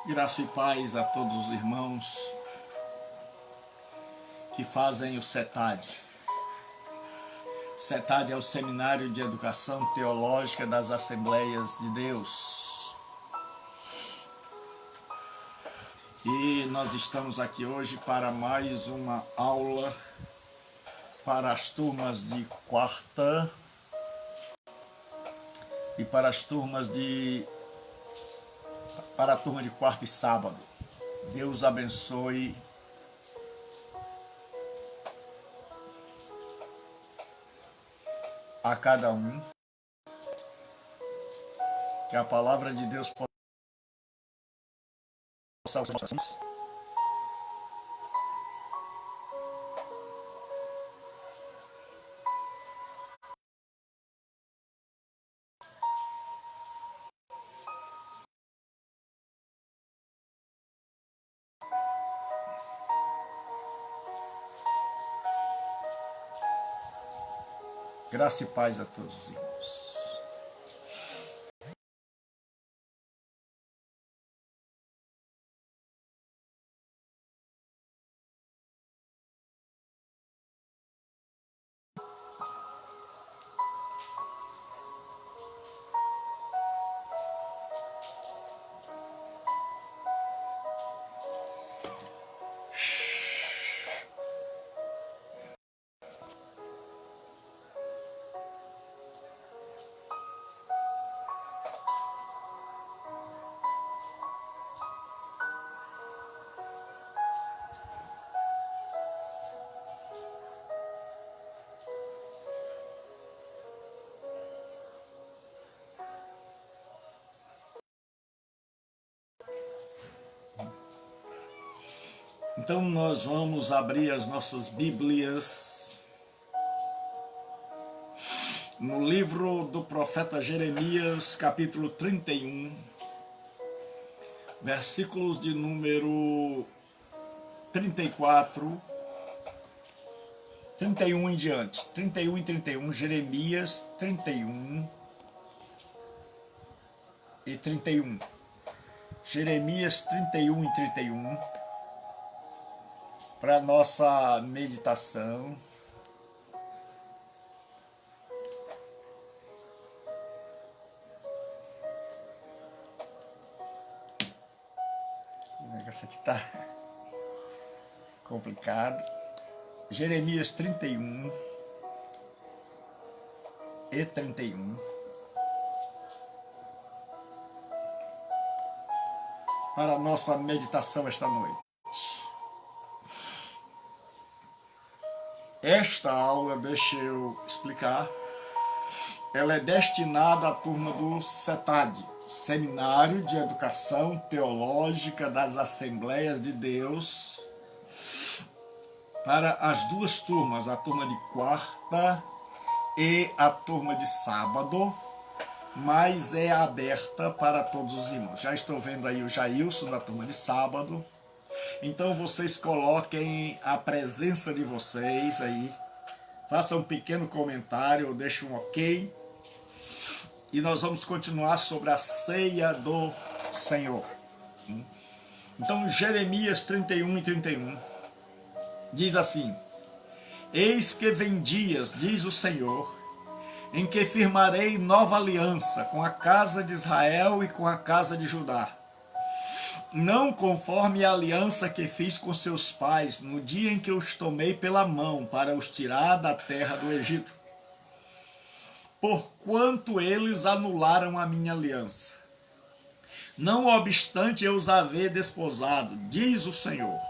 Graça e paz a todos os irmãos que fazem o CETAD. O CETAD é o Seminário de Educação Teológica das Assembleias de Deus. E nós estamos aqui hoje para mais uma aula para as turmas de quarta e para a turma de quarta e sábado. Deus abençoe a cada um. Que a palavra de Deus possa salvar os nossos. Graça e paz a todos os irmãos. Então nós vamos abrir as nossas Bíblias no livro do profeta Jeremias, capítulo 31, versículos de número 34, 31 em diante. 31 e 31, Jeremias 31 e 31. Jeremias 31 e 31. Para a nossa meditação. O negócio aqui está complicado. Jeremias 31 e 31. Para a nossa meditação esta noite. Esta aula, deixa eu explicar, ela é destinada à turma do CETAD, Seminário de Educação Teológica das Assembleias de Deus, para as duas turmas, a turma de quarta e a turma de sábado, mas é aberta para todos os irmãos. Já estou vendo aí o Jailson da turma de sábado. Então vocês coloquem a presença de vocês aí, façam um pequeno comentário, deixem um ok, e nós vamos continuar sobre a ceia do Senhor. Então Jeremias 31 e 31 diz assim: Eis que vem dias, diz o Senhor, em que firmarei nova aliança com a casa de Israel e com a casa de Judá, não conforme a aliança que fiz com seus pais no dia em que os tomei pela mão para os tirar da terra do Egito, porquanto eles anularam a minha aliança. Não obstante eu os haver desposado, diz o Senhor,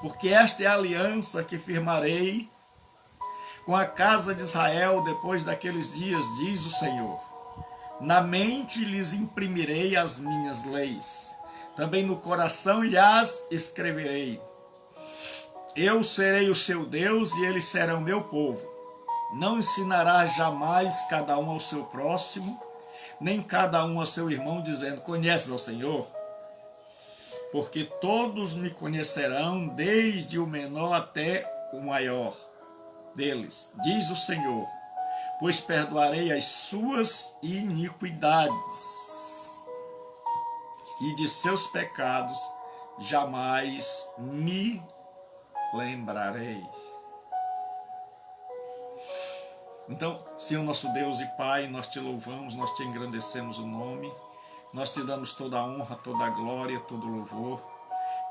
porque esta é a aliança que firmarei com a casa de Israel depois daqueles dias, diz o Senhor. Na mente lhes imprimirei as minhas leis, também no coração lhes escreverei. Eu serei o seu Deus e eles serão meu povo. Não ensinará jamais cada um ao seu próximo, nem cada um ao seu irmão, dizendo: conheces ao Senhor? Porque todos me conhecerão, desde o menor até o maior deles, diz o Senhor, pois perdoarei as suas iniquidades e de seus pecados jamais me lembrarei. Então, Senhor nosso Deus e Pai, nós te louvamos, nós te engrandecemos o nome, nós te damos toda a honra, toda a glória, todo o louvor.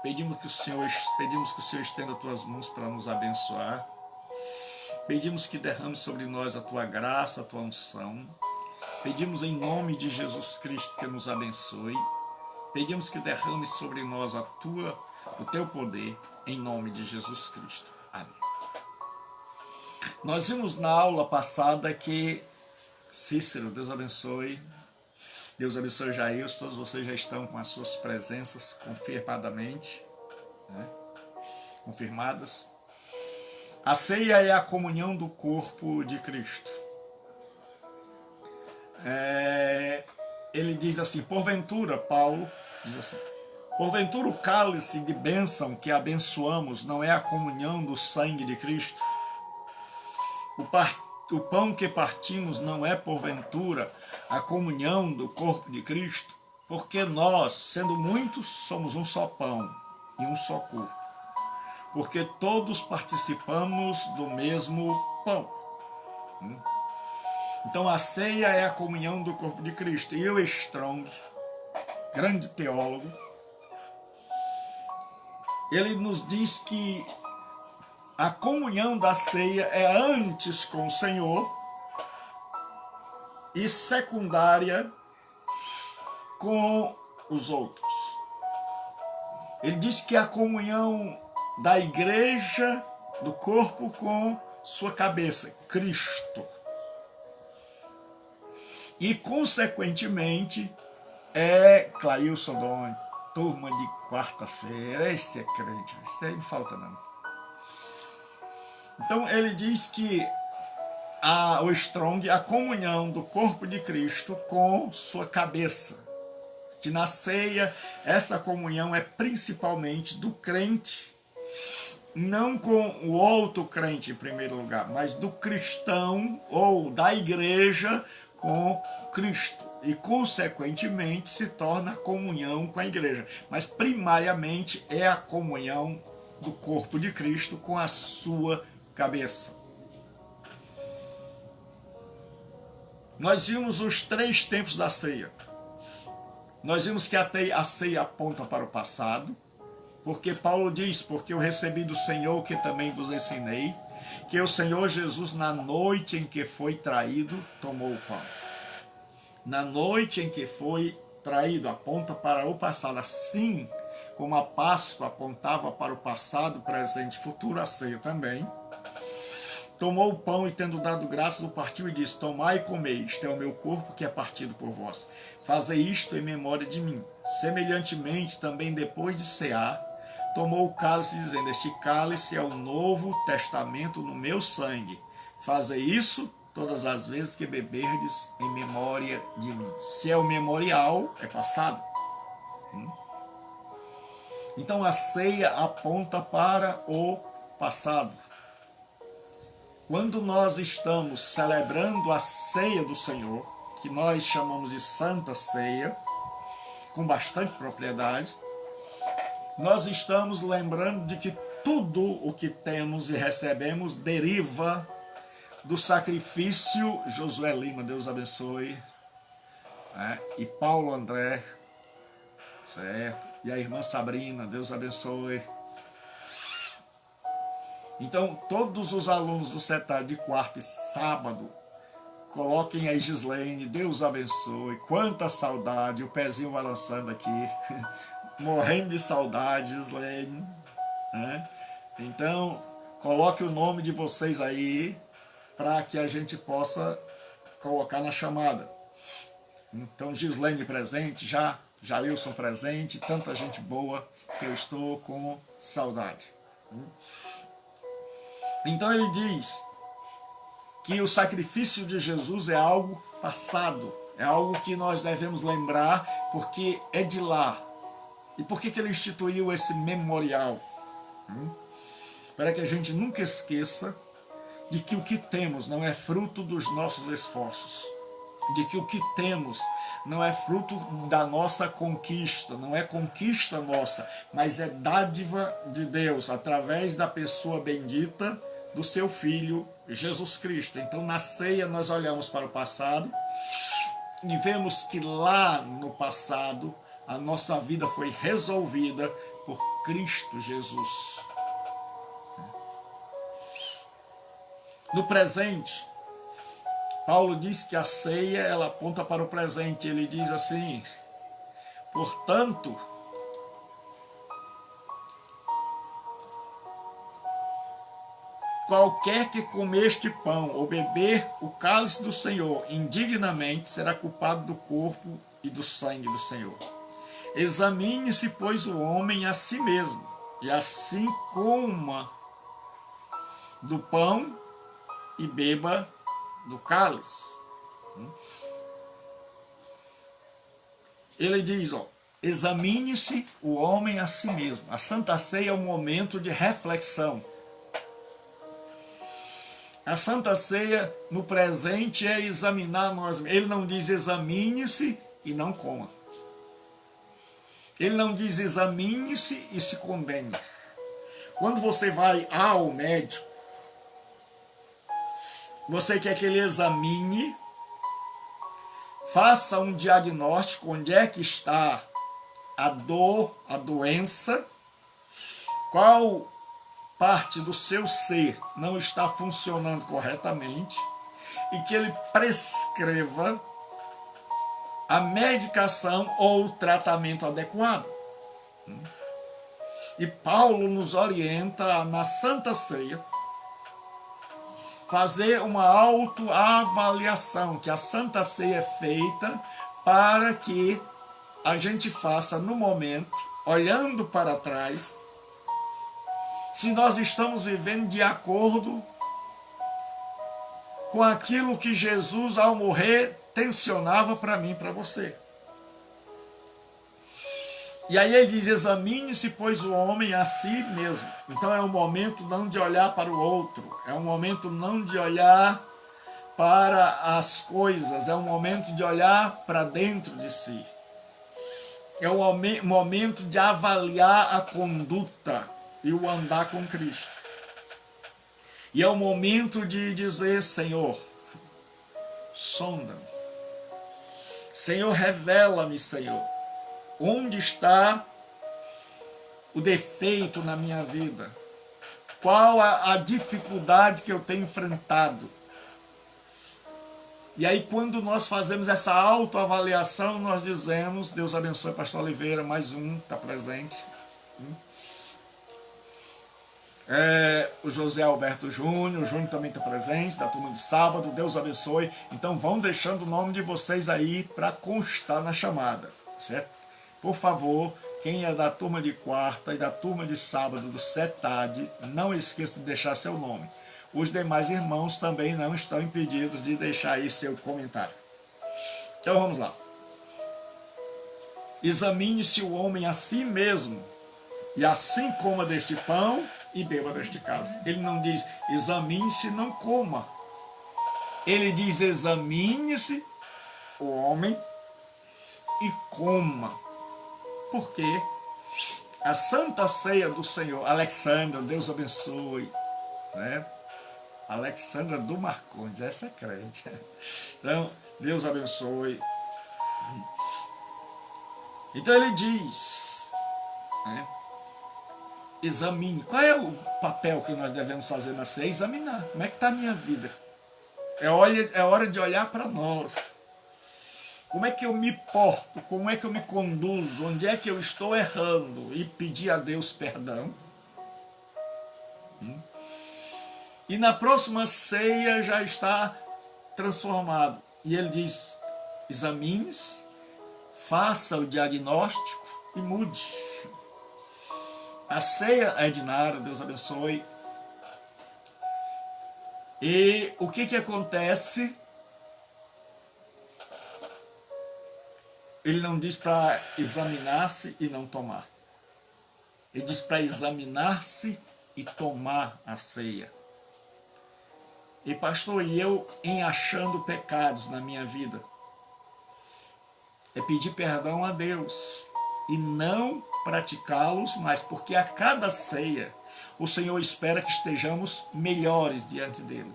Pedimos que o Senhor estenda as tuas mãos para nos abençoar. Pedimos que derrame sobre nós a tua graça, a tua unção. Pedimos em nome de Jesus Cristo que nos abençoe. Pedimos que derrame sobre nós o teu poder, em nome de Jesus Cristo. Amém. Nós vimos na aula passada que Cícero, Deus abençoe Jair, todos vocês já estão com as suas presenças confirmadamente, né? Confirmadas. A ceia é a comunhão do corpo de Cristo. Ele diz assim, Paulo diz assim, porventura o cálice de bênção que abençoamos não é a comunhão do sangue de Cristo? O pão que partimos não é, porventura, a comunhão do corpo de Cristo? Porque nós, sendo muitos, somos um só pão e um só corpo. Porque todos participamos do mesmo pão. Então a ceia é a comunhão do corpo de Cristo. E o Strong, grande teólogo, ele nos diz que a comunhão da ceia é antes com o Senhor e secundária com os outros. Ele diz que a comunhão da igreja, do corpo com sua cabeça, Cristo. E, consequentemente, Clailson Doni, turma de quarta-feira, esse é crente, esse aí não falta não. Então ele diz que o Strong, a comunhão do corpo de Cristo com sua cabeça, que na ceia essa comunhão é principalmente do crente, não com o outro crente em primeiro lugar, mas do cristão ou da igreja com Cristo, e consequentemente se torna a comunhão com a igreja, mas primariamente é a comunhão do corpo de Cristo com a sua cabeça. Nós vimos os 3 tempos da ceia. Nós vimos que a ceia aponta para o passado, porque Paulo diz, porque eu recebi do Senhor que também vos ensinei, que o Senhor Jesus, na noite em que foi traído, tomou o pão. Na noite em que foi traído, aponta para o passado, assim como a Páscoa apontava para o passado, presente e futuro, a ceia também. Tomou o pão e, tendo dado graças, o partiu e disse, tomai e comei, isto é o meu corpo que é partido por vós. Fazei isto em memória de mim. Semelhantemente, também depois de cear, tomou o cálice, dizendo, este cálice é o novo testamento no meu sangue. Fazei isso todas as vezes que beberdes em memória de mim. Se é o memorial, é passado. Então a ceia aponta para o passado. Quando nós estamos celebrando a ceia do Senhor, que nós chamamos de Santa Ceia, com bastante propriedade, nós estamos lembrando de que tudo o que temos e recebemos deriva do sacrifício. Josué Lima, Deus abençoe, e Paulo André, certo? E a irmã Sabrina, Deus abençoe. Então, todos os alunos do setário de quarta e sábado, coloquem aí Gislaine, Deus abençoe. Quanta saudade, o pezinho balançando aqui, morrendo de saudade, Gislaine. Então, coloque o nome de vocês aí, para que a gente possa colocar na chamada. Então, Gislaine presente, Jailson presente, tanta gente boa que eu estou com saudade. Então ele diz que o sacrifício de Jesus é algo passado, é algo que nós devemos lembrar, porque é de lá. E por que ele instituiu esse memorial? Para que a gente nunca esqueça de que o que temos não é fruto dos nossos esforços, de que o que temos não é fruto da nossa conquista, não é conquista nossa, mas é dádiva de Deus, através da pessoa bendita do seu Filho, Jesus Cristo. Então, na ceia, nós olhamos para o passado e vemos que lá no passado, a nossa vida foi resolvida por Cristo Jesus. No presente, Paulo diz que a ceia, ela aponta para o presente. Ele diz assim: portanto, qualquer que comer este pão ou beber o cálice do Senhor indignamente será culpado do corpo e do sangue do Senhor. Examine-se, pois, o homem a si mesmo, e assim coma do pão e beba do cálice. Ele diz, examine-se o homem a si mesmo. A Santa Ceia é um momento de reflexão. A Santa Ceia, no presente, é examinar nós mesmos. Ele não diz examine-se e não coma. Ele não diz examine-se e se condene. Quando você vai ao médico, você quer que ele examine, faça um diagnóstico, onde é que está a dor, a doença, qual parte do seu ser não está funcionando corretamente, e que ele prescreva a medicação ou o tratamento adequado. E Paulo nos orienta na Santa Ceia fazer uma autoavaliação, que a Santa Ceia é feita para que a gente faça no momento, olhando para trás, se nós estamos vivendo de acordo com aquilo que Jesus, ao morrer, tensionava para mim e para você. E aí ele diz, examine-se, pois, o homem a si mesmo. Então é um momento não de olhar para o outro, é um momento não de olhar para as coisas, é um momento de olhar para dentro de si. É um momento de avaliar a conduta e o andar com Cristo. E é o momento de dizer, Senhor, sonda-me. Senhor, revela-me, Senhor. Onde está o defeito na minha vida? Qual a dificuldade que eu tenho enfrentado? E aí, quando nós fazemos essa autoavaliação, nós dizemos, Deus abençoe, pastor Oliveira, mais um, está presente. O José Alberto Júnior, o Júnior também está presente, da turma de sábado, Deus abençoe. Então vão deixando o nome de vocês aí para constar na chamada, certo? Por favor, quem é da turma de quarta e da turma de sábado do CETAD, não esqueça de deixar seu nome. Os demais irmãos também não estão impedidos de deixar aí seu comentário. Então vamos lá. Examine-se o homem a si mesmo, e assim coma deste pão e beba deste cálice. Ele não diz examine-se, não coma. Ele diz examine-se o homem e coma. Porque a Santa Ceia do Senhor, Alexandra, Deus abençoe, né? Alexandra do Marcondes, essa é crente. Então, Deus abençoe. Então ele diz, né? Examine. Qual é o papel que nós devemos fazer na ceia? Examinar. Como é que está a minha vida? É hora de olhar para nós. Como é que eu me porto? Como é que eu me conduzo? Onde é que eu estou errando? E pedir a Deus perdão. E na próxima ceia já está transformado. E ele diz, examine-se, faça o diagnóstico e mude. A ceia é de Nara, Deus abençoe. E o que acontece? Ele não diz para examinar-se e não tomar. Ele diz para examinar-se e tomar a ceia. E pastor, e eu em achando pecados na minha vida? é pedir perdão a Deus e não praticá-los, mas porque a cada ceia o Senhor espera que estejamos melhores diante dele.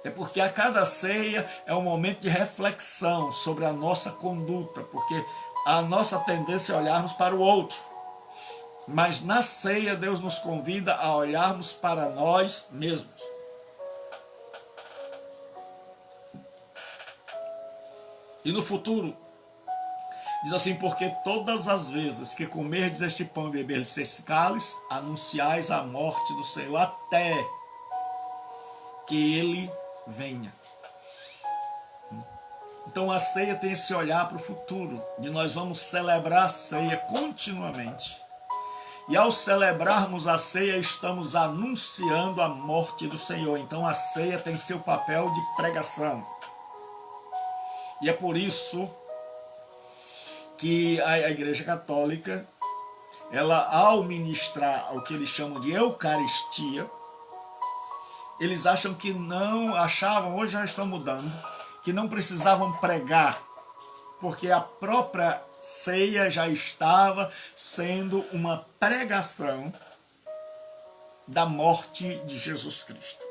É porque a cada ceia é um momento de reflexão sobre a nossa conduta, porque a nossa tendência é olharmos para o outro. Mas na ceia Deus nos convida a olharmos para nós mesmos. E no futuro, diz assim, porque todas as vezes que comerdes este pão e beberdes este cálice, anunciais a morte do Senhor até que ele venha. Então a ceia tem esse olhar para o futuro, de nós vamos celebrar a ceia continuamente. E ao celebrarmos a ceia, estamos anunciando a morte do Senhor. Então a ceia tem seu papel de pregação. E é por isso que a Igreja Católica, ela ao ministrar o que eles chamam de Eucaristia, eles acham que não, achavam, hoje já estão mudando, que não precisavam pregar, porque a própria ceia já estava sendo uma pregação da morte de Jesus Cristo.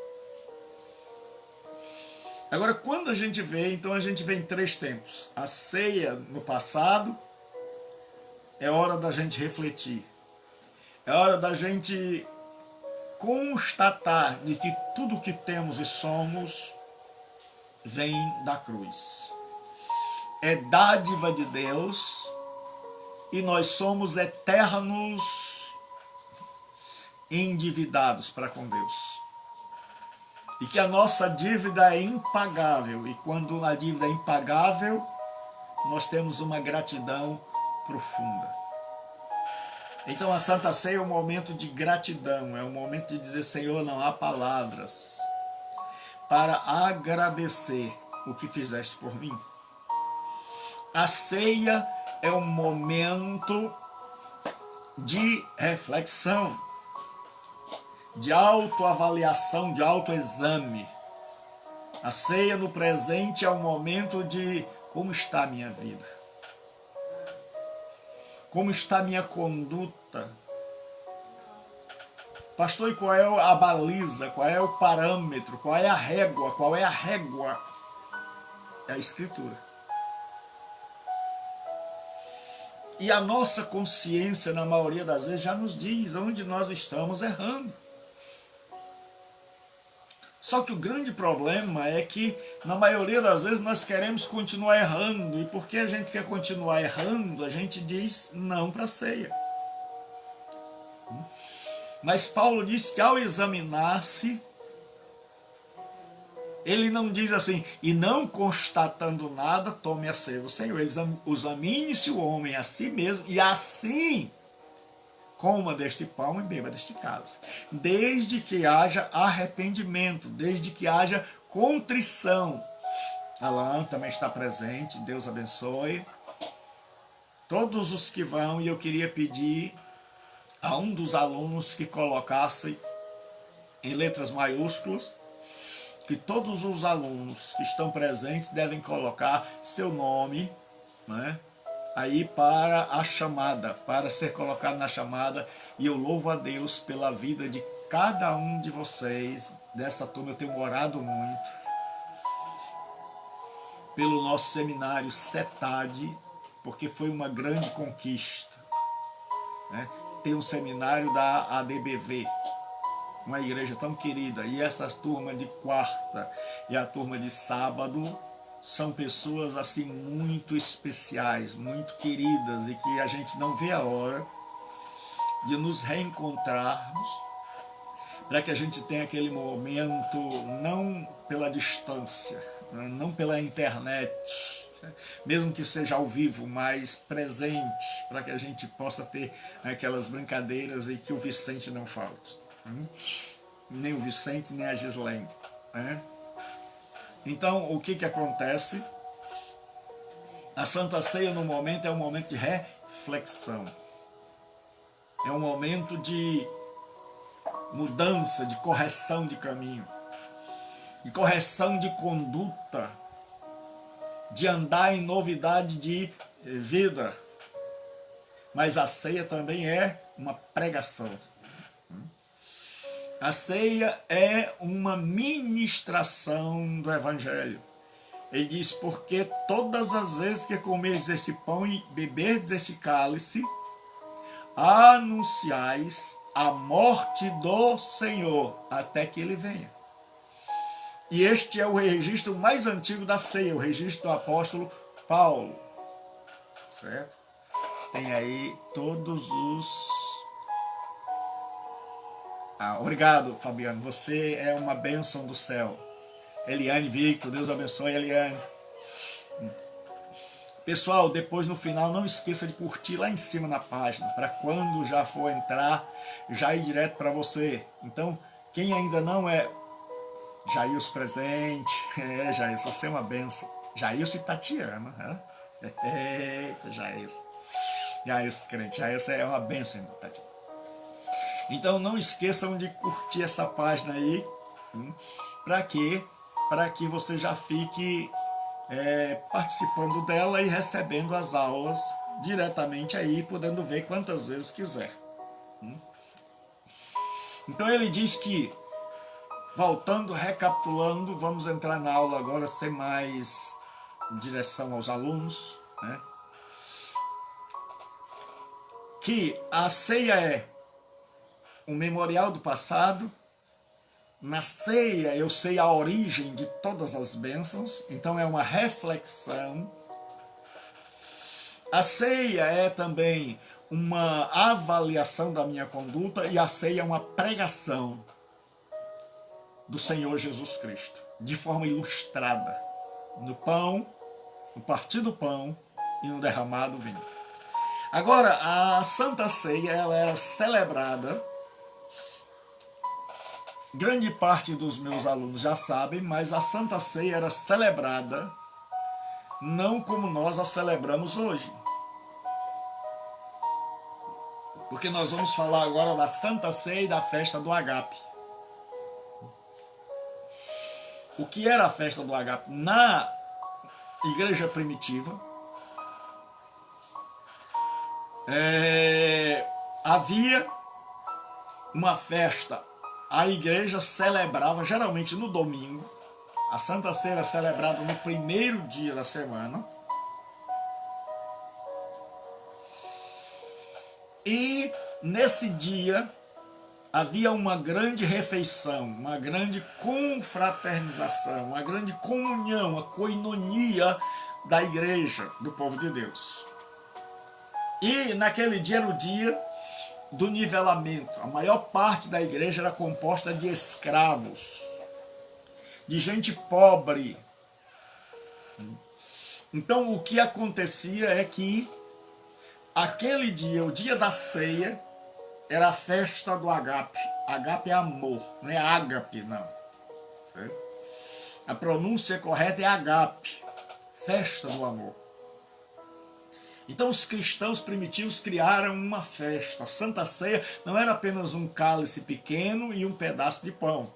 Agora, quando a gente vê, então a gente vê em 3 tempos. A ceia no passado, é hora da gente refletir. É hora da gente constatar de que tudo que temos e somos vem da cruz. É dádiva de Deus e nós somos eternos endividados para com Deus. E que a nossa dívida é impagável. E quando a dívida é impagável, nós temos uma gratidão profunda. Então a Santa Ceia é um momento de gratidão, é um momento de dizer, Senhor, não há palavras para agradecer o que fizeste por mim. A ceia é um momento de reflexão, de autoavaliação, de autoexame. A ceia no presente é um momento de como está a minha vida, como está a minha conduta. Pastor, e qual é a baliza, qual é o parâmetro, qual é a régua? Qual é a régua? É a Escritura. E a nossa consciência, na maioria das vezes, já nos diz onde nós estamos errando. Só que o grande problema é que, na maioria das vezes, nós queremos continuar errando. E porque a gente quer continuar errando, a gente diz não para a ceia. Mas Paulo diz que ao examinar-se, ele não diz assim, e não constatando nada, tome a ceia do Senhor. Ele examine-se o homem a si mesmo, e assim coma deste pão e beba deste cálice. Desde que haja arrependimento, desde que haja contrição. Alain também está presente, Deus abençoe. Todos os que vão, e eu queria pedir a um dos alunos que colocasse em letras maiúsculas, que todos os alunos que estão presentes devem colocar seu nome, né, aí para a chamada, para ser colocado na chamada. E eu louvo a Deus pela vida de cada um de vocês, dessa turma. Eu tenho orado muito pelo nosso seminário CETAD, porque foi uma grande conquista, né? Tem um seminário da ADBV, uma igreja tão querida, e essa turma de quarta e a turma de sábado são pessoas assim muito especiais, muito queridas, e que a gente não vê a hora de nos reencontrarmos, para que a gente tenha aquele momento, não pela distância, não pela internet, mesmo que seja ao vivo, mas presente, para que a gente possa ter aquelas brincadeiras e que o Vicente não falte. Nem o Vicente, nem a Gislaine, né? Então, o que acontece? A Santa Ceia, no momento, é um momento de reflexão. É um momento de mudança, de correção de caminho, de correção de conduta. de andar em novidade de vida. Mas a ceia também é uma pregação. A ceia é uma ministração do Evangelho. Ele diz, porque todas as vezes que comerdes este pão e beberdes este cálice, anunciais a morte do Senhor, até que ele venha. E este é o registro mais antigo da ceia, o registro do apóstolo Paulo. Certo? Tem aí todos os... obrigado, Fabiano. Você é uma bênção do céu. Eliane Victor, Deus abençoe, Eliane. Pessoal, depois no final, não esqueça de curtir lá em cima na página, para quando já for entrar, já ir direto para você. Então, quem ainda não é Jailson presente, Jailson, você é uma benção. Jailson e Tatiana, né? Eita, Jailson. Jailson crente, Jailson é uma benção, Tatiana. Então, não esqueçam de curtir essa página aí, para quê? Para que você já fique participando dela e recebendo as aulas diretamente aí, podendo ver quantas vezes quiser. Então ele diz que, voltando, recapitulando, vamos entrar na aula agora sem mais direção aos alunos, né? Que a ceia é um memorial do passado. Na ceia eu sei a origem de todas as bênçãos, então é uma reflexão. A ceia é também uma avaliação da minha conduta, e a ceia é uma pregação do Senhor Jesus Cristo, de forma ilustrada, no pão, no partir do pão e no derramar do vinho. Agora, a Santa Ceia, ela era celebrada, grande parte dos meus alunos já sabem, mas a Santa Ceia era celebrada não como nós a celebramos hoje. Porque nós vamos falar agora da Santa Ceia e da festa do Agape. O que era a festa do Agape? Na igreja primitiva, havia uma festa. A igreja celebrava, geralmente no domingo. A Santa Ceia era celebrada no primeiro dia da semana. E nesse dia havia uma grande refeição, uma grande confraternização, uma grande comunhão, uma koinonia da igreja, do povo de Deus. E naquele dia era o dia do nivelamento. A maior parte da igreja era composta de escravos, de gente pobre. Então o que acontecia é que aquele dia, o dia da ceia, era a festa do agape. Agape é amor, não é ágape, não. A pronúncia correta é agape, festa do amor. Então os cristãos primitivos criaram uma festa. A Santa Ceia não era apenas um cálice pequeno e um pedaço de pão,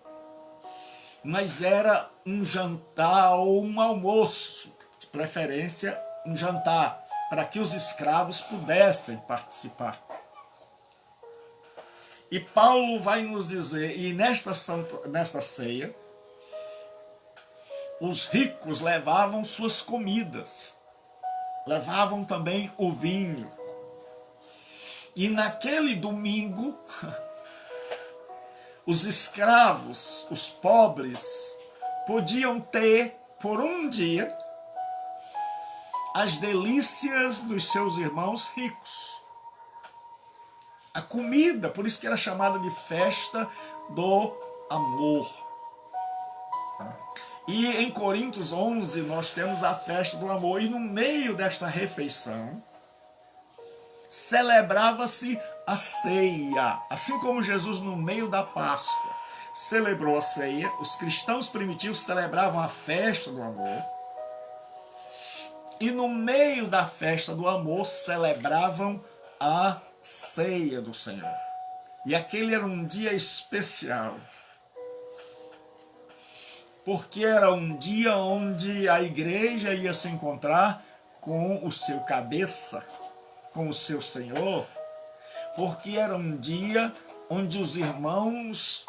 mas era um jantar ou um almoço, de preferência um jantar, para que os escravos pudessem participar. E Paulo vai nos dizer, e nesta ceia, os ricos levavam suas comidas, levavam também o vinho. E naquele domingo, os escravos, os pobres, podiam ter, por um dia, as delícias dos seus irmãos ricos. A comida, por isso que era chamada de festa do amor. E em Coríntios 11 nós temos a festa do amor, e no meio desta refeição celebrava-se a ceia. Assim como Jesus no meio da Páscoa celebrou a ceia, os cristãos primitivos celebravam a festa do amor, e no meio da festa do amor celebravam a ceia do Senhor. E aquele era um dia especial. porque era um dia onde a igreja ia se encontrar com o seu cabeça, com o seu Senhor, porque era um dia onde os irmãos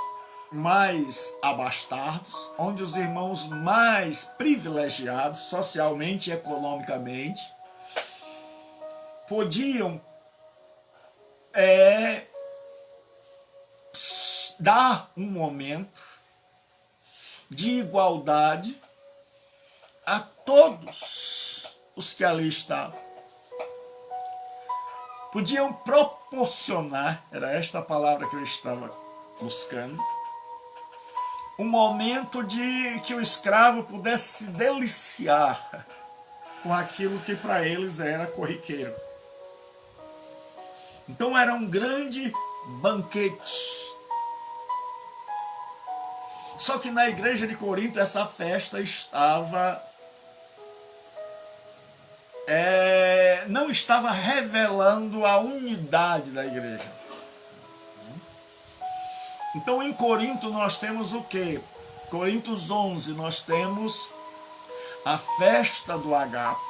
mais abastados, onde os irmãos mais privilegiados, socialmente e economicamente, podiam dar um momento de igualdade a todos os que ali estavam. Podiam proporcionar, era esta a palavra que eu estava buscando, um momento de que o escravo pudesse se deliciar com aquilo que para eles era corriqueiro. Então era um grande banquete. Só que na igreja de Corinto essa festa estava não estava revelando a unidade da igreja. Então em Corinto nós temos o quê? Coríntios 11 nós temos a festa do agape.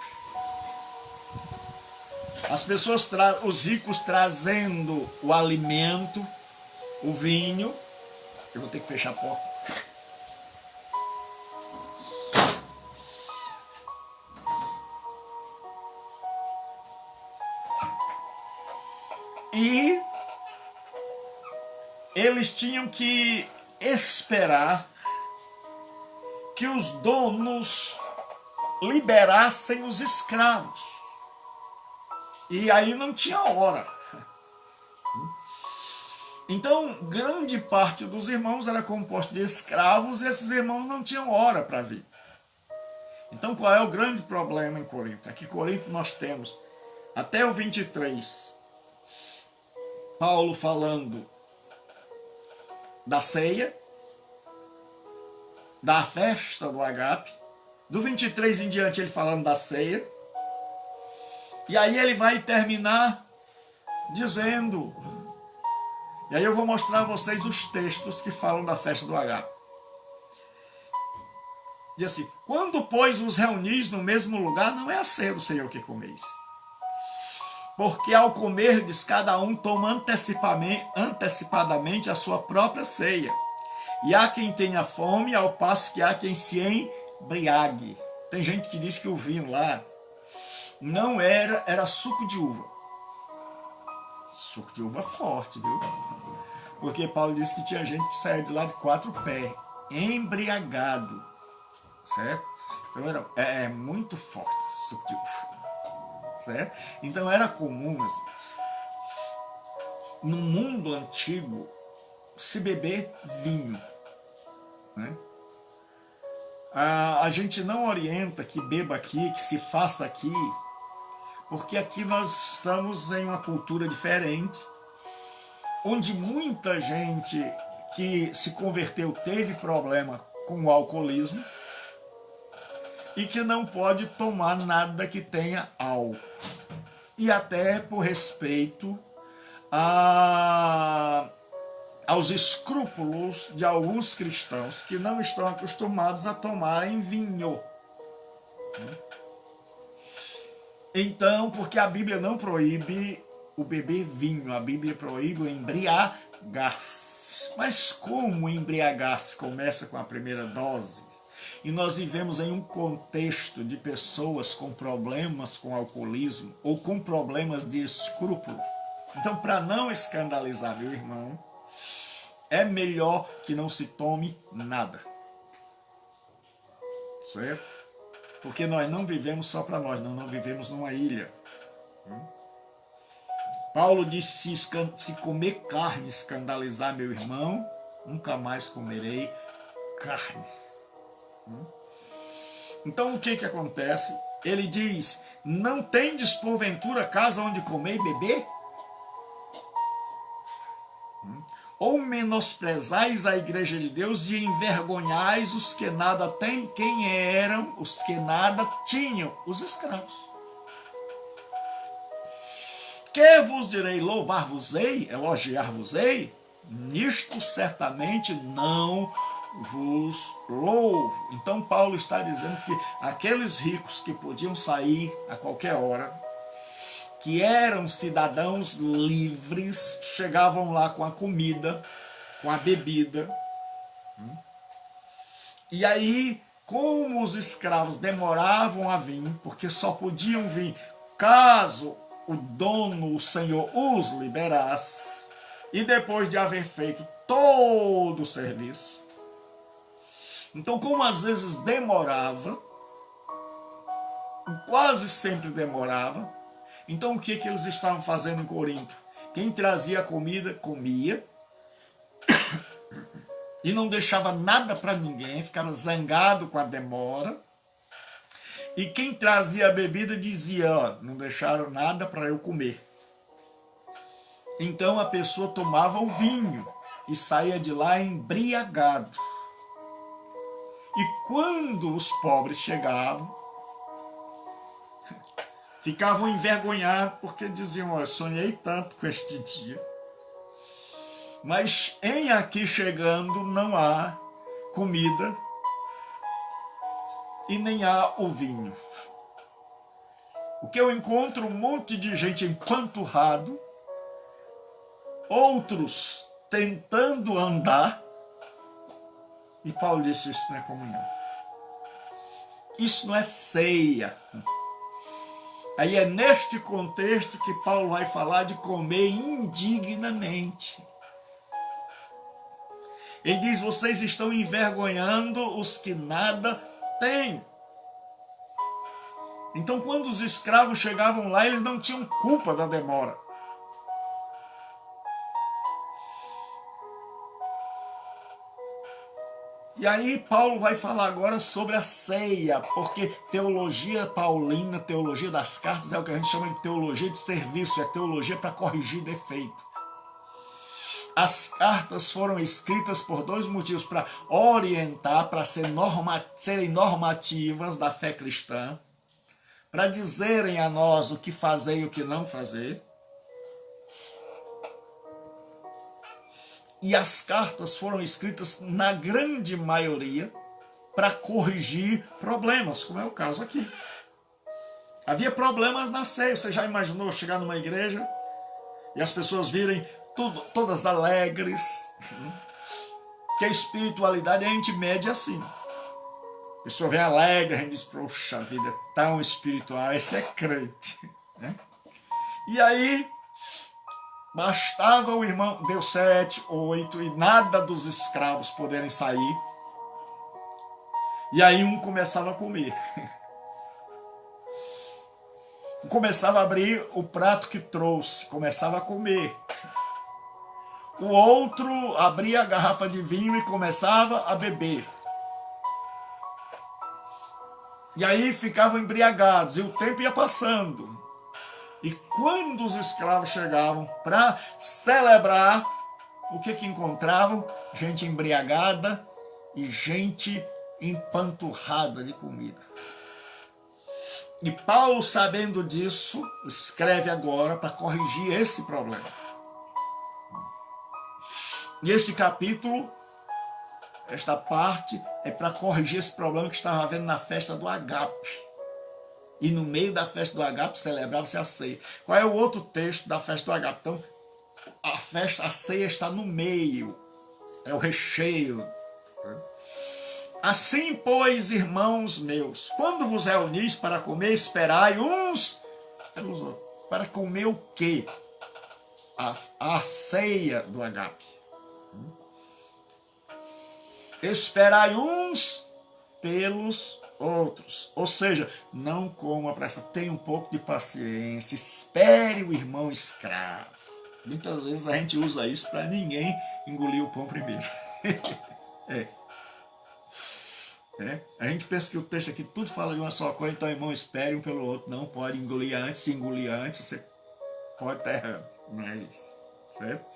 As pessoas, os ricos trazendo o alimento, o vinho. Eu vou ter que fechar a porta. E eles tinham que esperar que os donos liberassem os escravos. E aí não tinha hora. Então, grande parte dos irmãos era composta de escravos e esses irmãos não tinham hora para vir. Então, qual é o grande problema em Corinto? Aqui em Corinto nós temos, até o 23, Paulo falando da ceia, da festa do agape, do 23 em diante ele falando da ceia, e aí ele vai terminar dizendo, e aí eu vou mostrar a vocês os textos que falam da festa do agape. Diz assim: quando, pois, vos reunis no mesmo lugar, não é a ceia do Senhor que comeis. Porque ao comerdes, cada um toma antecipadamente a sua própria ceia. E há quem tenha fome, ao passo que há quem se embriague. Tem gente que diz que o vinho lá não era suco de uva. Suco de uva forte, viu? Porque Paulo disse que tinha gente que saía de lá de 4 pés, embriagado. Certo? Então é muito forte esse suco de uva. Certo? Então era comum, no mundo antigo, se beber vinho. Né? A gente não orienta que beba aqui, que se faça aqui, porque aqui nós estamos em uma cultura diferente, onde muita gente que se converteu teve problema com o alcoolismo e que não pode tomar nada que tenha álcool. E até por respeito aos escrúpulos de alguns cristãos que não estão acostumados a tomarem vinho. Então, porque a Bíblia não proíbe o beber vinho, a Bíblia proíbe o embriagar-se. Mas como embriagar-se começa com a primeira dose? E nós vivemos em um contexto de pessoas com problemas com alcoolismo ou com problemas de escrúpulo. Então, para não escandalizar meu irmão, é melhor que não se tome nada. Certo? Porque nós não vivemos só para nós, nós não vivemos numa ilha. Paulo disse, se comer carne escandalizar meu irmão, nunca mais comerei carne. Então o que acontece? Ele diz, não tendes porventura casa onde comer e beber? Ou menosprezais a igreja de Deus e envergonhais os que nada têm? Quem eram os que nada tinham? Os escravos. Que vos direi, louvar-vos-ei, elogiar-vos-ei? Nisto certamente não vos louvo. Então Paulo está dizendo que aqueles ricos que podiam sair a qualquer hora, que eram cidadãos livres, chegavam lá com a comida, com a bebida. E aí, como os escravos demoravam a vir, porque só podiam vir caso o dono, o senhor, os liberasse, e depois de haver feito todo o serviço. Então, como às vezes demorava, quase sempre demorava, então o que eles estavam fazendo em Corinto? Quem trazia a comida, comia, e não deixava nada para ninguém, ficava zangado com a demora. E quem trazia a bebida dizia, ó, não deixaram nada para eu comer. Então a pessoa tomava o vinho e saía de lá embriagado. E quando os pobres chegavam, ficavam envergonhados porque diziam, ó, eu sonhei tanto com este dia. Mas em aqui chegando não há comida e nem há o vinho. O que eu encontro, um monte de gente empanturrado, outros tentando andar, e Paulo disse, isso não é comunhão. Isso não é ceia. Aí é neste contexto que Paulo vai falar de comer indignamente. Ele diz, vocês estão envergonhando os que nada têm. Então, quando os escravos chegavam lá, eles não tinham culpa da demora. E aí Paulo vai falar agora sobre a ceia, porque teologia paulina, teologia das cartas, é o que a gente chama de teologia de serviço, é teologia para corrigir defeito. As cartas foram escritas por dois motivos, para orientar, para serem normativas da fé cristã, para dizerem a nós o que fazer e o que não fazer. E as cartas foram escritas, na grande maioria, para corrigir problemas, como é o caso aqui. Havia problemas na ceia. Você já imaginou chegar numa igreja e as pessoas virem todas alegres? Que a espiritualidade a gente mede assim. A pessoa vem alegre, a gente diz, poxa vida, é tão espiritual, esse é crente. E aí, bastava o irmão, deu 7, 8, e nada dos escravos poderem sair. E aí um começava a comer. Começava a abrir o prato que trouxe, começava a comer. O outro abria a garrafa de vinho e começava a beber. E aí ficavam embriagados, e o tempo ia passando. E quando os escravos chegavam para celebrar, o que encontravam? Gente embriagada e gente empanturrada de comida. E Paulo, sabendo disso, escreve agora para corrigir esse problema. E este capítulo, esta parte, é para corrigir esse problema que estava havendo na festa do Agape. E no meio da festa do Agape celebrava-se a ceia. Qual é o outro texto da festa do Agape? Então, a ceia está no meio, é o recheio. Assim, pois, irmãos meus, quando vos reunis para comer, esperai uns pelos outros. Para comer o quê? A ceia do Agape. Esperai uns pelos outros. Ou seja, não coma pressa, tenha um pouco de paciência, espere o irmão escravo. Muitas vezes a gente usa isso para ninguém engolir o pão primeiro. A gente pensa que o texto aqui tudo fala de uma só coisa, então irmão, espere um pelo outro. Não pode engolir antes, se engolir antes, você pode estar errando. Não é isso, certo?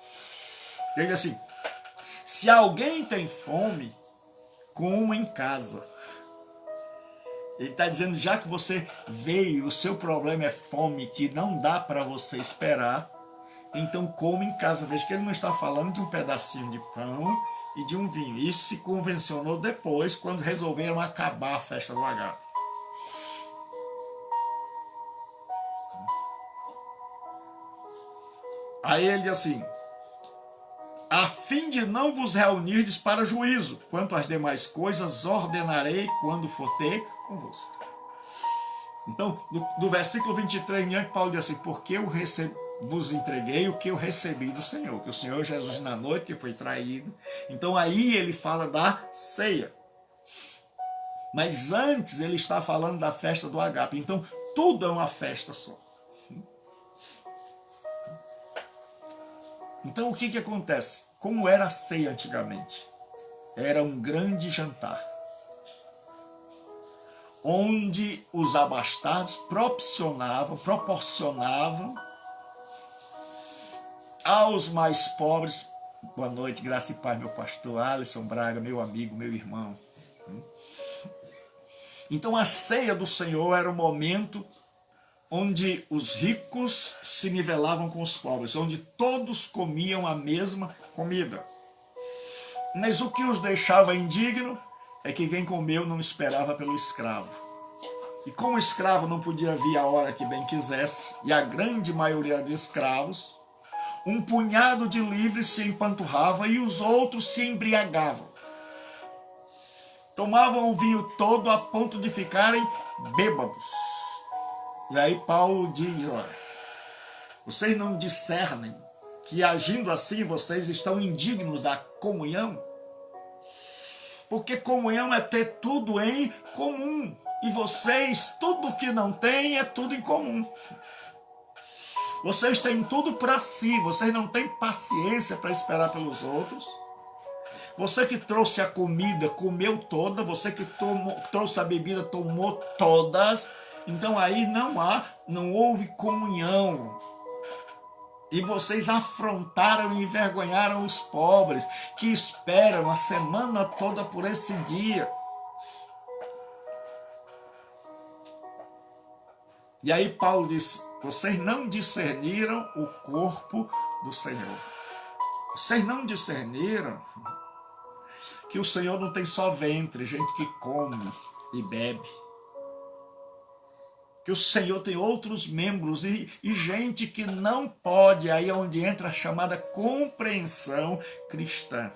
Ele diz assim, se alguém tem fome, coma em casa. Ele está dizendo, já que você veio, o seu problema é fome, que não dá para você esperar, então coma em casa. Veja que ele não está falando de um pedacinho de pão e de um vinho. Isso se convencionou depois, quando resolveram acabar a festa do agape. Aí ele diz assim: a fim de não vos reunirdes para juízo, quanto às demais coisas ordenarei quando for ter convosco. Então, do versículo 23 em diante, Paulo diz assim: porque eu vos entreguei o que eu recebi do Senhor, que o Senhor Jesus na noite que foi traído. Então aí ele fala da ceia. Mas antes ele está falando da festa do agape. Então tudo é uma festa só. Então o que acontece? Como era a ceia antigamente? Era um grande jantar, onde os abastados proporcionavam aos mais pobres. Boa noite, graça e paz, meu pastor Alisson Braga, meu amigo, meu irmão. Então a ceia do Senhor era um momento onde os ricos se nivelavam com os pobres, onde todos comiam a mesma comida. Mas o que os deixava indigno é que quem comeu não esperava pelo escravo. E como o escravo não podia vir a hora que bem quisesse, e a grande maioria de escravos, um punhado de livres se empanturrava e os outros se embriagavam. Tomavam o vinho todo a ponto de ficarem bêbados. E aí Paulo diz: olha, vocês não discernem que agindo assim vocês estão indignos da comunhão? Porque comunhão é ter tudo em comum. E vocês, tudo que não têm é tudo em comum. Vocês têm tudo para si, vocês não têm paciência para esperar pelos outros. Você que trouxe a comida, comeu toda. Você que trouxe a bebida, tomou todas. Então aí não houve comunhão. E vocês afrontaram e envergonharam os pobres, que esperam a semana toda por esse dia. E aí Paulo diz: vocês não discerniram o corpo do Senhor. Vocês não discerniram que o Senhor não tem só ventre, gente que come e bebe. Que o Senhor tem outros membros e gente que não pode. Aí é onde entra a chamada compreensão cristã.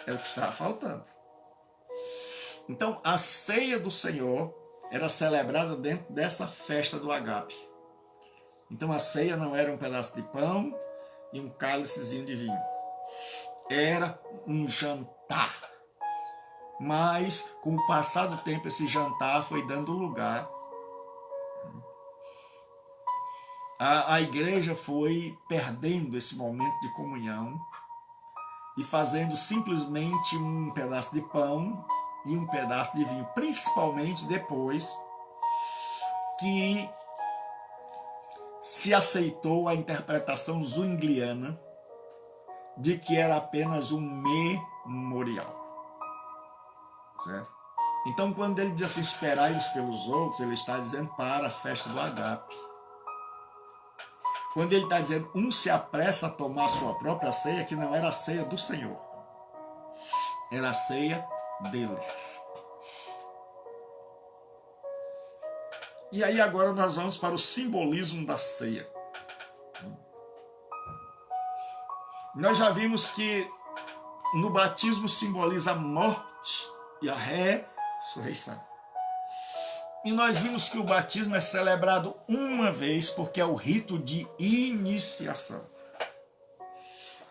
É o que está faltando. Então a ceia do Senhor era celebrada dentro dessa festa do agape. Então a ceia não era um pedaço de pão e um cálicezinho de vinho. Era um jantar. Mas com o passar do tempo esse jantar foi dando lugar. A igreja foi perdendo esse momento de comunhão e fazendo simplesmente um pedaço de pão e um pedaço de vinho, principalmente depois que se aceitou a interpretação zwingliana de que era apenas um memorial. Certo? Então, quando ele diz assim, esperai uns pelos outros, ele está dizendo para a festa do agape. Quando ele está dizendo, um se apressa a tomar a sua própria ceia, que não era a ceia do Senhor, era a ceia dele. E aí agora nós vamos para o simbolismo da ceia. Nós já vimos que no batismo simboliza a morte e a ressurreição. E nós vimos que o batismo é celebrado uma vez porque é o rito de iniciação.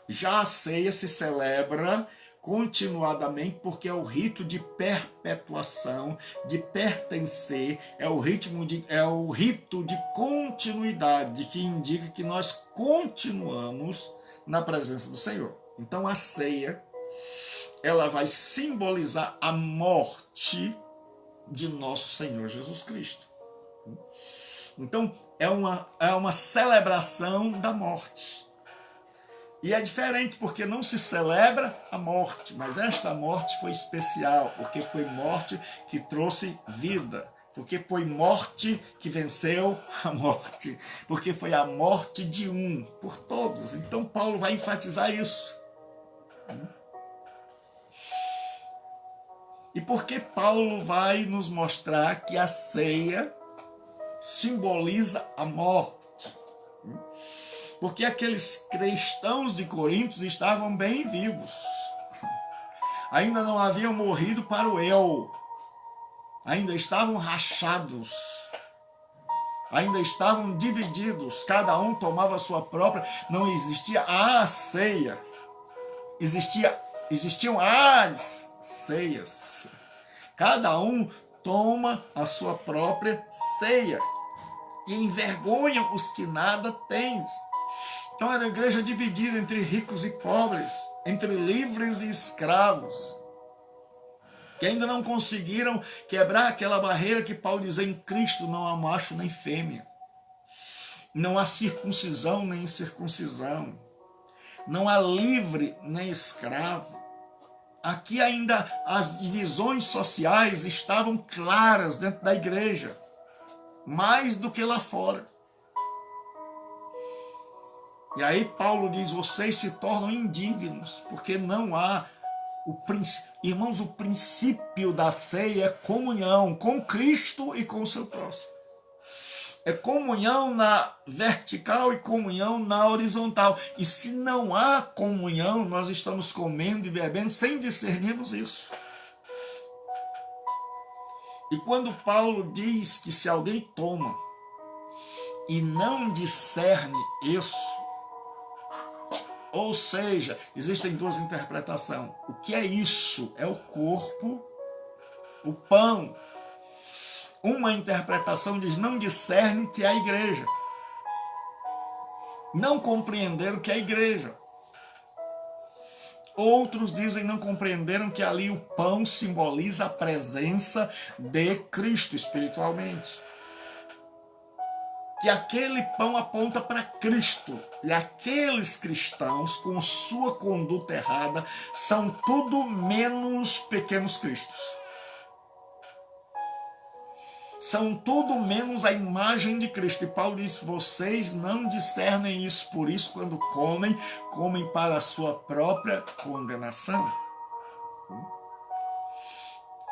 Já a ceia se celebra continuadamente porque é o rito de perpetuação, de pertencer, é o rito de continuidade que indica que nós continuamos na presença do Senhor. Então a ceia, ela vai simbolizar a morte de nosso Senhor Jesus Cristo. Então é uma celebração da morte. E é diferente porque não se celebra a morte, mas esta morte foi especial, porque foi morte que trouxe vida, porque foi morte que venceu a morte, porque foi a morte de um por todos. Então Paulo vai enfatizar isso. E por que Paulo vai nos mostrar que a ceia simboliza a morte? Porque aqueles cristãos de Corinto estavam bem vivos. Ainda não haviam morrido para o eu. Ainda estavam rachados. Ainda estavam divididos. Cada um tomava a sua própria. Não existia a ceia. Existiam as ceias. Cada um toma a sua própria ceia. E envergonham os que nada têm. Então era uma igreja dividida entre ricos e pobres, entre livres e escravos, que ainda não conseguiram quebrar aquela barreira que Paulo diz: em Cristo não há macho nem fêmea, não há circuncisão nem incircuncisão, não há livre nem escravo. Aqui ainda as divisões sociais estavam claras dentro da igreja, mais do que lá fora. E aí Paulo diz: vocês se tornam indignos, porque não há o princípio. Irmãos, o princípio da ceia é comunhão com Cristo e com o seu próximo. É comunhão na vertical e comunhão na horizontal. E se não há comunhão, nós estamos comendo e bebendo sem discernirmos isso. E quando Paulo diz que se alguém toma e não discerne isso, ou seja, existem duas interpretações. O que é isso? É o corpo, o pão. Uma interpretação diz: não discerne que é a igreja. Não compreenderam que é a igreja. Outros dizem: não compreenderam que ali o pão simboliza a presença de Cristo espiritualmente. Que aquele pão aponta para Cristo. E aqueles cristãos, com sua conduta errada, são tudo menos pequenos cristos. São tudo menos a imagem de Cristo. E Paulo diz: vocês não discernem isso, por isso quando comem, comem para a sua própria condenação.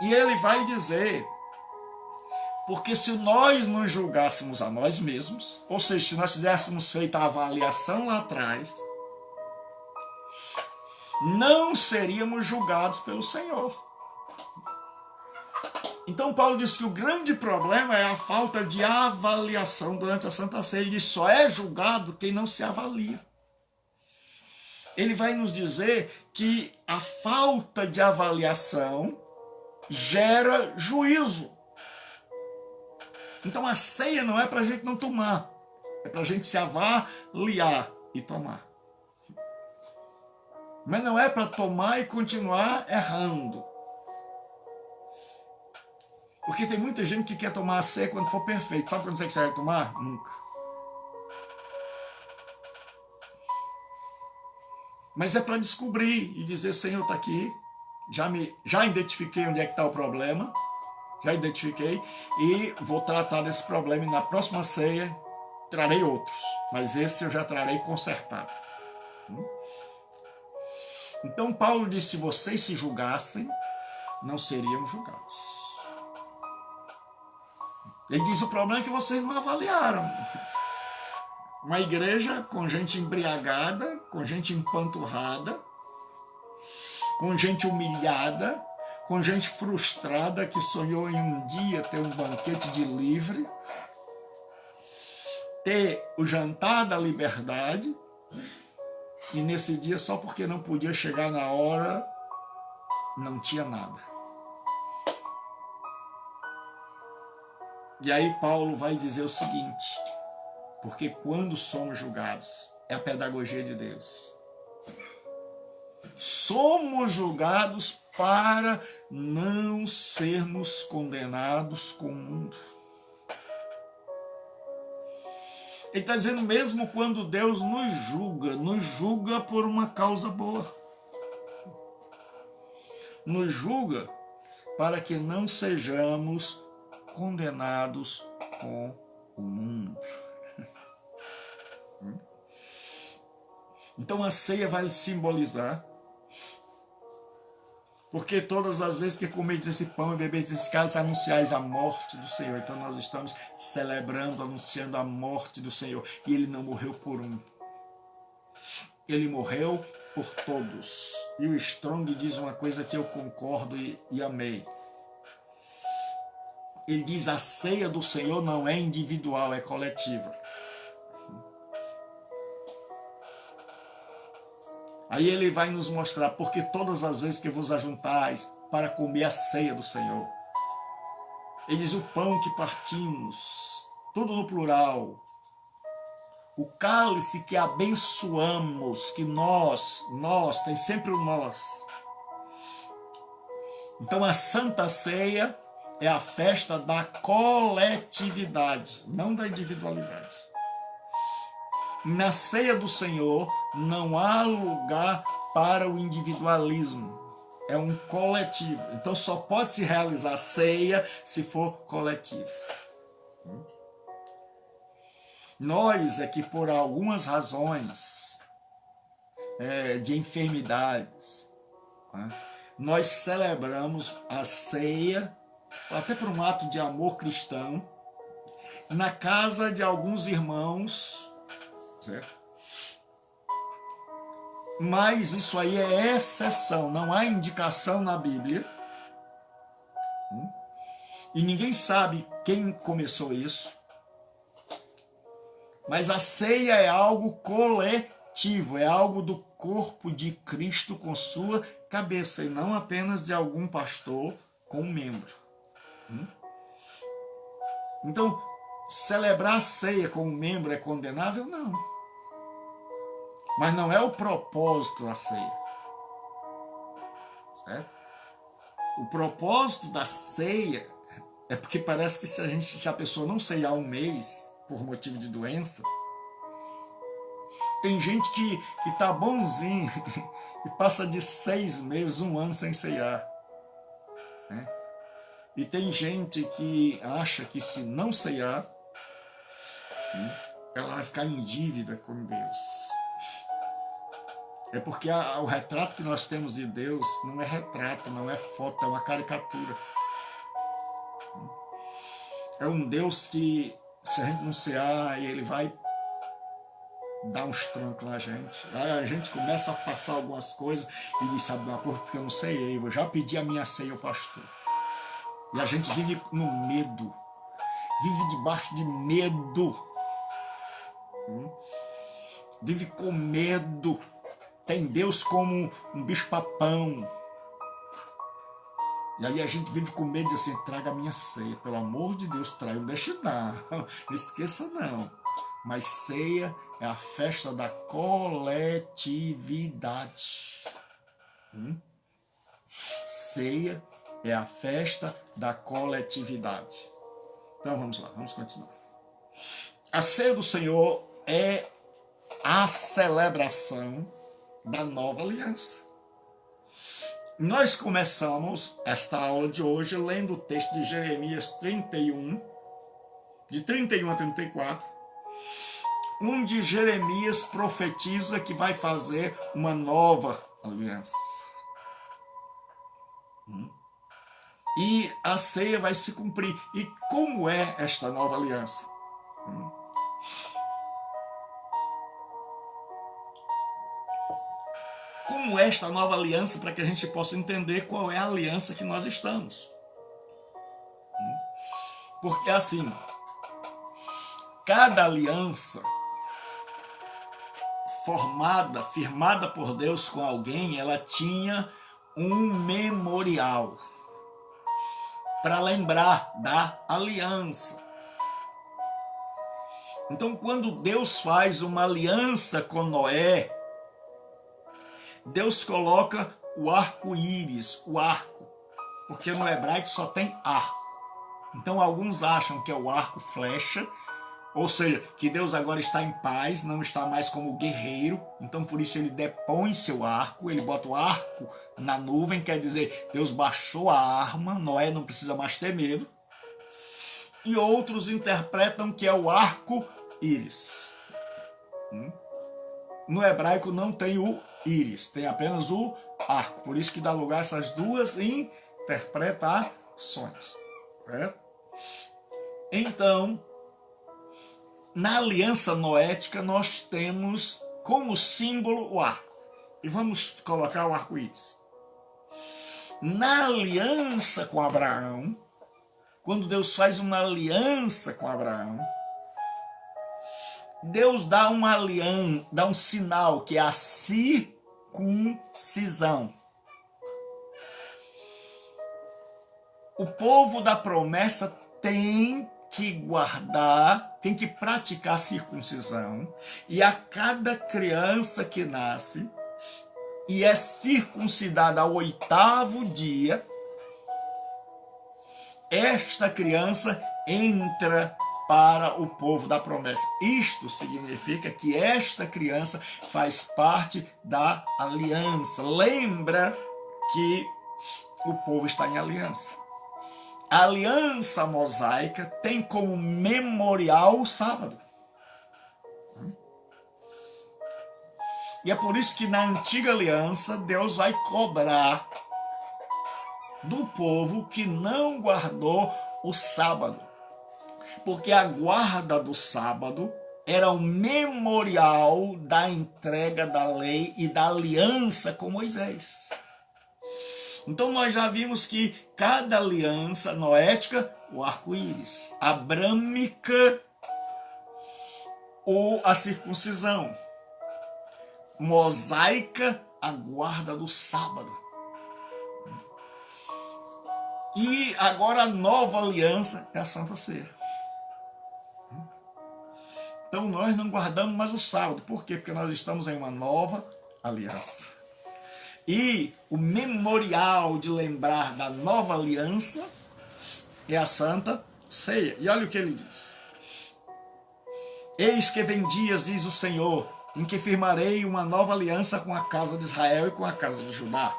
E ele vai dizer: porque se nós nos julgássemos a nós mesmos, ou seja, se nós tivéssemos feito a avaliação lá atrás, não seríamos julgados pelo Senhor. Então Paulo diz que o grande problema é a falta de avaliação durante a Santa Ceia. Ele diz: só é julgado quem não se avalia. Ele vai nos dizer que a falta de avaliação gera juízo. Então a ceia não é para a gente não tomar, é para a gente se avaliar e tomar. Mas não é para tomar e continuar errando. Porque tem muita gente que quer tomar a ceia quando for perfeito. Sabe quando você vai tomar? Nunca. Mas é para descobrir e dizer: Senhor, está aqui, já identifiquei onde é que está o problema, já identifiquei, e vou tratar desse problema, e na próxima ceia trarei outros, mas esse eu já trarei consertado. Então Paulo disse: se vocês se julgassem, não seriam julgados. Ele diz: o problema é que vocês não avaliaram. Uma igreja com gente embriagada, com gente empanturrada, com gente humilhada, com gente frustrada que sonhou em um dia ter um banquete de livre, ter o jantar da liberdade, e nesse dia, só porque não podia chegar na hora, não tinha nada. E aí Paulo vai dizer o seguinte: porque quando somos julgados, é a pedagogia de Deus. Somos julgados para não sermos condenados com o mundo. Ele está dizendo: mesmo quando Deus nos julga por uma causa boa. Nos julga para que não sejamos condenados com o mundo. Então a ceia vai simbolizar Porque todas as vezes que comeis esse pão e bebeis esse cálice, anunciais a morte do Senhor. Então nós estamos celebrando, anunciando a morte do Senhor. E ele não morreu por um. Ele morreu por todos. E o Strong diz uma coisa que eu concordo e amei. Ele diz: a ceia do Senhor não é individual, é coletiva. Aí ele vai nos mostrar, porque todas as vezes que vos ajuntais para comer a ceia do Senhor, ele diz: o pão que partimos, tudo no plural, o cálice que abençoamos, que nós, tem sempre o nós. Então a Santa Ceia é a festa da coletividade, não da individualidade. Na ceia do Senhor não há lugar para o individualismo. É um coletivo. Então só pode se realizar a ceia se for coletivo. Nós é que por algumas razões de enfermidades, nós celebramos a ceia, até por um ato de amor cristão, na casa de alguns irmãos, certo? Mas isso aí é exceção, não há indicação na Bíblia. E ninguém sabe quem começou isso. Mas a ceia é algo coletivo, é algo do corpo de Cristo com sua cabeça, e não apenas de algum pastor com um membro. Então, celebrar a ceia com um membro é condenável? Não. Mas não é o propósito da ceia. Certo? O propósito da ceia é porque parece que se a pessoa não ceiar um mês por motivo de doença, tem gente que tá bonzinho e passa de 6 meses, 1 ano sem ceiar. Né? E tem gente que acha que se não ceiar, ela vai ficar em dívida com Deus. É porque o retrato que nós temos de Deus não é retrato, não é foto, é uma caricatura. É um Deus que, se a gente não cear, ele vai dar uns troncos na gente. Aí a gente começa a passar algumas coisas e diz: sabe uma coisa, porque eu não ceiei, eu já pedi a minha ceia ao pastor. E a gente vive no medo, vive debaixo de medo, vive com medo. Tem Deus como um bicho-papão. E aí a gente vive com medo de assim: traga a minha ceia, pelo amor de Deus, traga, não deixe não, não esqueça não. Mas ceia é a festa da coletividade. Ceia é a festa da coletividade. Então vamos lá, vamos continuar. A ceia do Senhor é a celebração da nova aliança. Nós começamos esta aula de hoje lendo o texto de Jeremias 31, de 31 a 34, onde Jeremias profetiza que vai fazer uma nova aliança. E a ceia vai se cumprir. E como é esta nova aliança? Como é esta nova aliança, para que a gente possa entender qual é a aliança que nós estamos? Porque assim, cada aliança firmada por Deus com alguém, ela tinha um memorial para lembrar da aliança. Então, quando Deus faz uma aliança com Noé, Deus coloca o arco-íris, o arco, porque no hebraico só tem arco. Então alguns acham que é o arco-flecha, ou seja, que Deus agora está em paz, não está mais como guerreiro, então por isso ele depõe seu arco, ele bota o arco na nuvem, quer dizer, Deus baixou a arma, Noé não precisa mais ter medo. E outros interpretam que é o arco-íris. No hebraico não tem o íris, tem apenas o arco. Por isso que dá lugar a essas duas interpretações. Certo? Então, na aliança noética, nós temos como símbolo o arco. E vamos colocar o arco-íris. Na aliança com Abraão, quando Deus faz uma aliança com Abraão, Deus dá uma aliança, dá um sinal que é a circuncisão. O povo da promessa tem que guardar, tem que praticar a circuncisão, e a cada criança que nasce e é circuncidada ao 8º dia, esta criança entra para o povo da promessa. Isto significa que esta criança faz parte da aliança. Lembra que o povo está em aliança. A aliança mosaica tem como memorial o sábado. E é por isso que na antiga aliança Deus vai cobrar do povo que não guardou o sábado. Porque a guarda do sábado era o memorial da entrega da lei e da aliança com Moisés. Então nós já vimos que cada aliança noética, o arco-íris, abrâmica, ou a circuncisão, mosaica, a guarda do sábado. E agora a nova aliança é a Santa Ceia. Então nós não guardamos mais o sábado. Por quê? Porque nós estamos em uma nova aliança. E o memorial de lembrar da nova aliança é a Santa Ceia. E olha o que ele diz. Eis que vem dias, diz o Senhor, em que firmarei uma nova aliança com a casa de Israel e com a casa de Judá.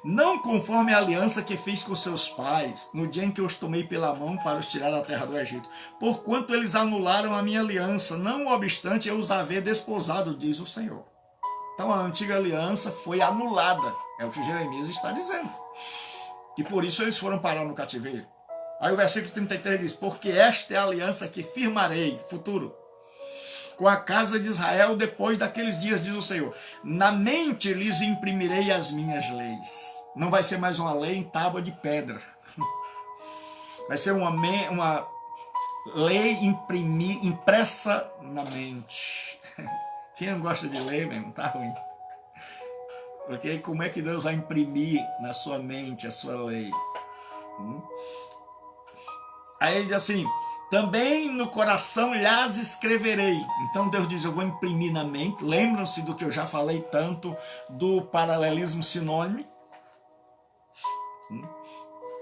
Não conforme a aliança que fiz com seus pais, no dia em que os tomei pela mão para os tirar da terra do Egito. Porquanto eles anularam a minha aliança, não obstante eu os haver desposado, diz o Senhor. Então a antiga aliança foi anulada, é o que Jeremias está dizendo. E por isso eles foram parar no cativeiro. Aí o versículo 33 diz, porque esta é a aliança que firmarei, futuro, com a casa de Israel depois daqueles dias, diz o Senhor. Na mente lhes imprimirei as minhas leis. Não vai ser mais uma lei em tábua de pedra. Vai ser uma lei impressa na mente. Quem não gosta de ler, mesmo, tá ruim. Porque aí como é que Deus vai imprimir na sua mente a sua lei? Aí ele diz assim, também no coração lhas escreverei. Então Deus diz, eu vou imprimir na mente. Lembram-se do que eu já falei tanto do paralelismo sinônimo?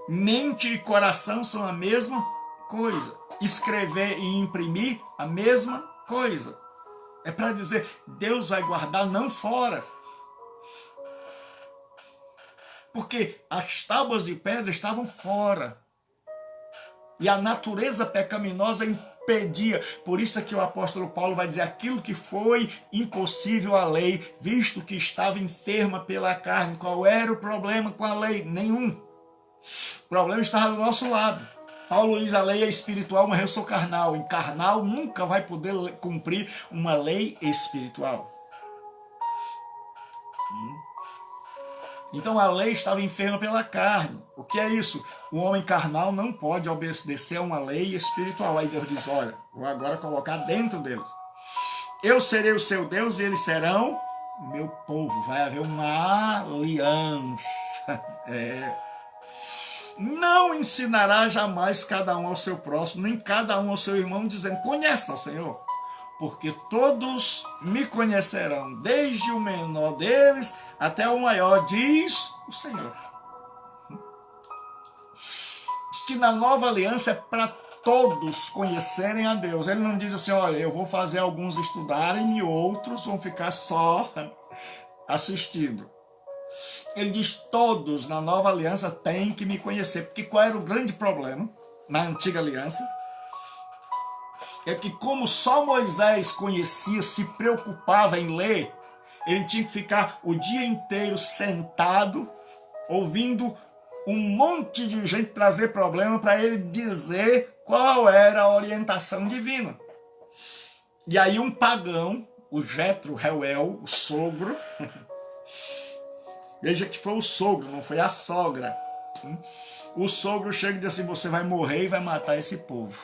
Mente e coração são a mesma coisa. Escrever e imprimir, a mesma coisa. É para dizer, Deus vai guardar não fora. Porque as tábuas de pedra estavam fora. E a natureza pecaminosa impedia. Por isso é que o apóstolo Paulo vai dizer aquilo que foi impossível à lei, visto que estava enferma pela carne. Qual era o problema com a lei? Nenhum. O problema estava do nosso lado. Paulo diz a lei é espiritual, mas eu sou carnal. E carnal nunca vai poder cumprir uma lei espiritual. Então a lei estava enferma pela carne. O que é isso? O homem carnal não pode obedecer a uma lei espiritual. Aí Deus diz, olha, vou agora colocar dentro deles. Eu serei o seu Deus e eles serão meu povo. Vai haver uma aliança. Não ensinará jamais cada um ao seu próximo, nem cada um ao seu irmão, dizendo, conheça o Senhor. Porque todos me conhecerão, desde o menor deles até o maior, diz o Senhor. Diz que na nova aliança é para todos conhecerem a Deus. Ele não diz assim, olha, eu vou fazer alguns estudarem e outros vão ficar só assistindo. Ele diz, todos na nova aliança têm que me conhecer. Porque qual era o grande problema na antiga aliança? É que como só Moisés conhecia, se preocupava em ler, ele tinha que ficar o dia inteiro sentado, ouvindo um monte de gente trazer problema para ele dizer qual era a orientação divina. E aí um pagão, o Jetro Reuel, o sogro, veja que foi o sogro, não foi a sogra. O sogro chega e diz assim, você vai morrer e vai matar esse povo.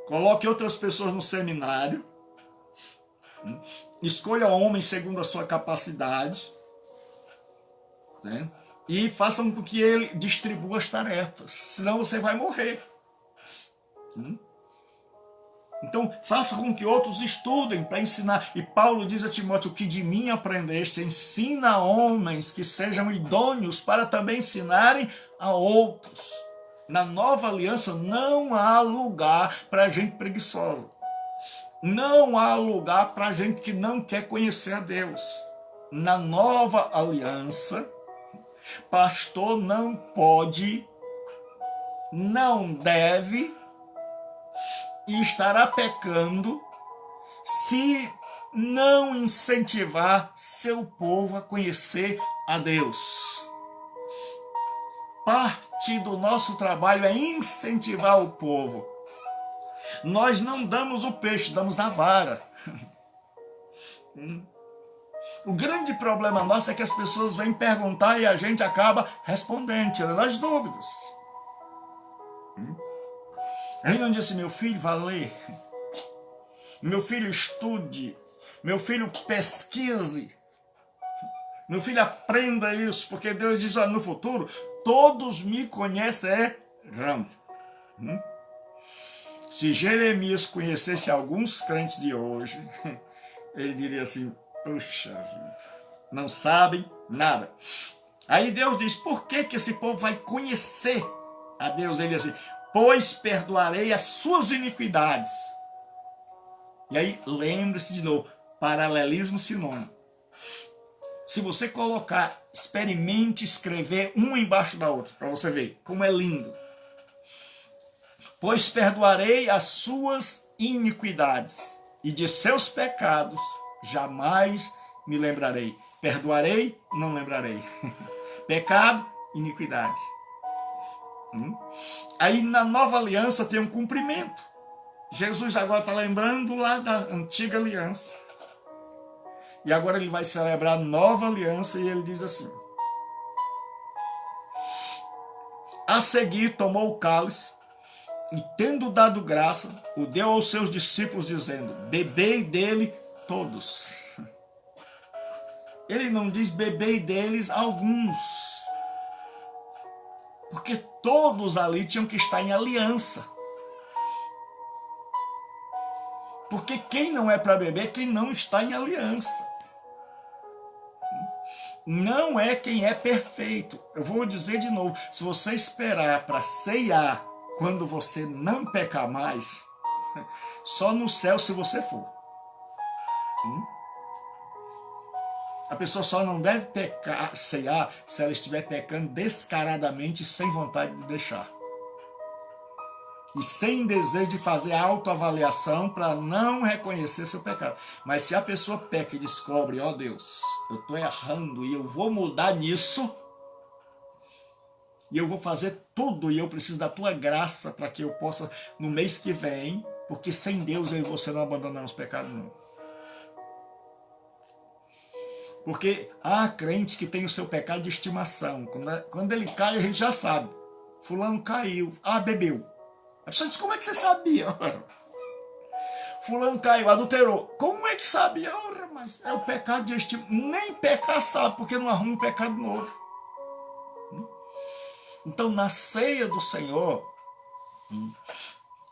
Coloque outras pessoas no seminário, escolha homens segundo a sua capacidade, e façam com que ele distribua as tarefas, senão você vai morrer. Então, faça com que outros estudem para ensinar. E Paulo diz a Timóteo, o que de mim aprendeste, ensina a homens que sejam idôneos para também ensinarem a outros. Na nova aliança não há lugar para gente preguiçosa. Não há lugar para gente que não quer conhecer a Deus. Na nova aliança, pastor não pode, não deve e estará pecando se não incentivar seu povo a conhecer a Deus. Parte do nosso trabalho é incentivar o povo. Nós não damos o peixe, damos a vara. O grande problema nosso é que as pessoas vêm perguntar e a gente acaba respondendo, tirando as dúvidas. Aí não disse, meu filho, vá ler. Meu filho, estude. Meu filho, pesquise. Meu filho, aprenda isso, porque Deus diz, no futuro, todos me conhecerão. Se Jeremias conhecesse alguns crentes de hoje, ele diria assim, puxa vida, não sabem nada. Aí Deus diz, por que esse povo vai conhecer a Deus? Ele diz assim, pois perdoarei as suas iniquidades. E aí, lembre-se de novo, paralelismo sinônimo. Se você colocar, experimente escrever uma embaixo da outra, para você ver como é lindo. Pois perdoarei as suas iniquidades, e de seus pecados jamais me lembrarei. Perdoarei, não lembrarei. Pecado, iniquidade. Aí na nova aliança tem um cumprimento. Jesus agora está lembrando lá da antiga aliança. E agora ele vai celebrar a nova aliança e ele diz assim. A seguir tomou o cálice e tendo dado graça, o deu aos seus discípulos dizendo, bebei dele todos. Ele não diz bebei deles alguns. Porque todos ali tinham que estar em aliança. Porque quem não é para beber é quem não está em aliança. Não é quem é perfeito. Eu vou dizer de novo, se você esperar para ceiar quando você não pecar mais, só no céu se você for. A pessoa só não deve pecar, ceiar se ela estiver pecando descaradamente, sem vontade de deixar. E sem desejo de fazer autoavaliação para não reconhecer seu pecado. Mas se a pessoa peca e descobre, ó Deus, eu estou errando e eu vou mudar nisso, e eu vou fazer tudo, e eu preciso da tua graça para que eu possa, no mês que vem, porque sem Deus eu e você não abandonamos pecado não. Porque há crentes que têm o seu pecado de estimação. Quando ele cai, a gente já sabe. Fulano caiu, bebeu. A pessoa diz, como é que você sabia? Fulano caiu, adulterou. Como é que sabia? Mas é o pecado de estimação. Nem pecar sabe, porque não arruma um pecado novo. Então, na ceia do Senhor,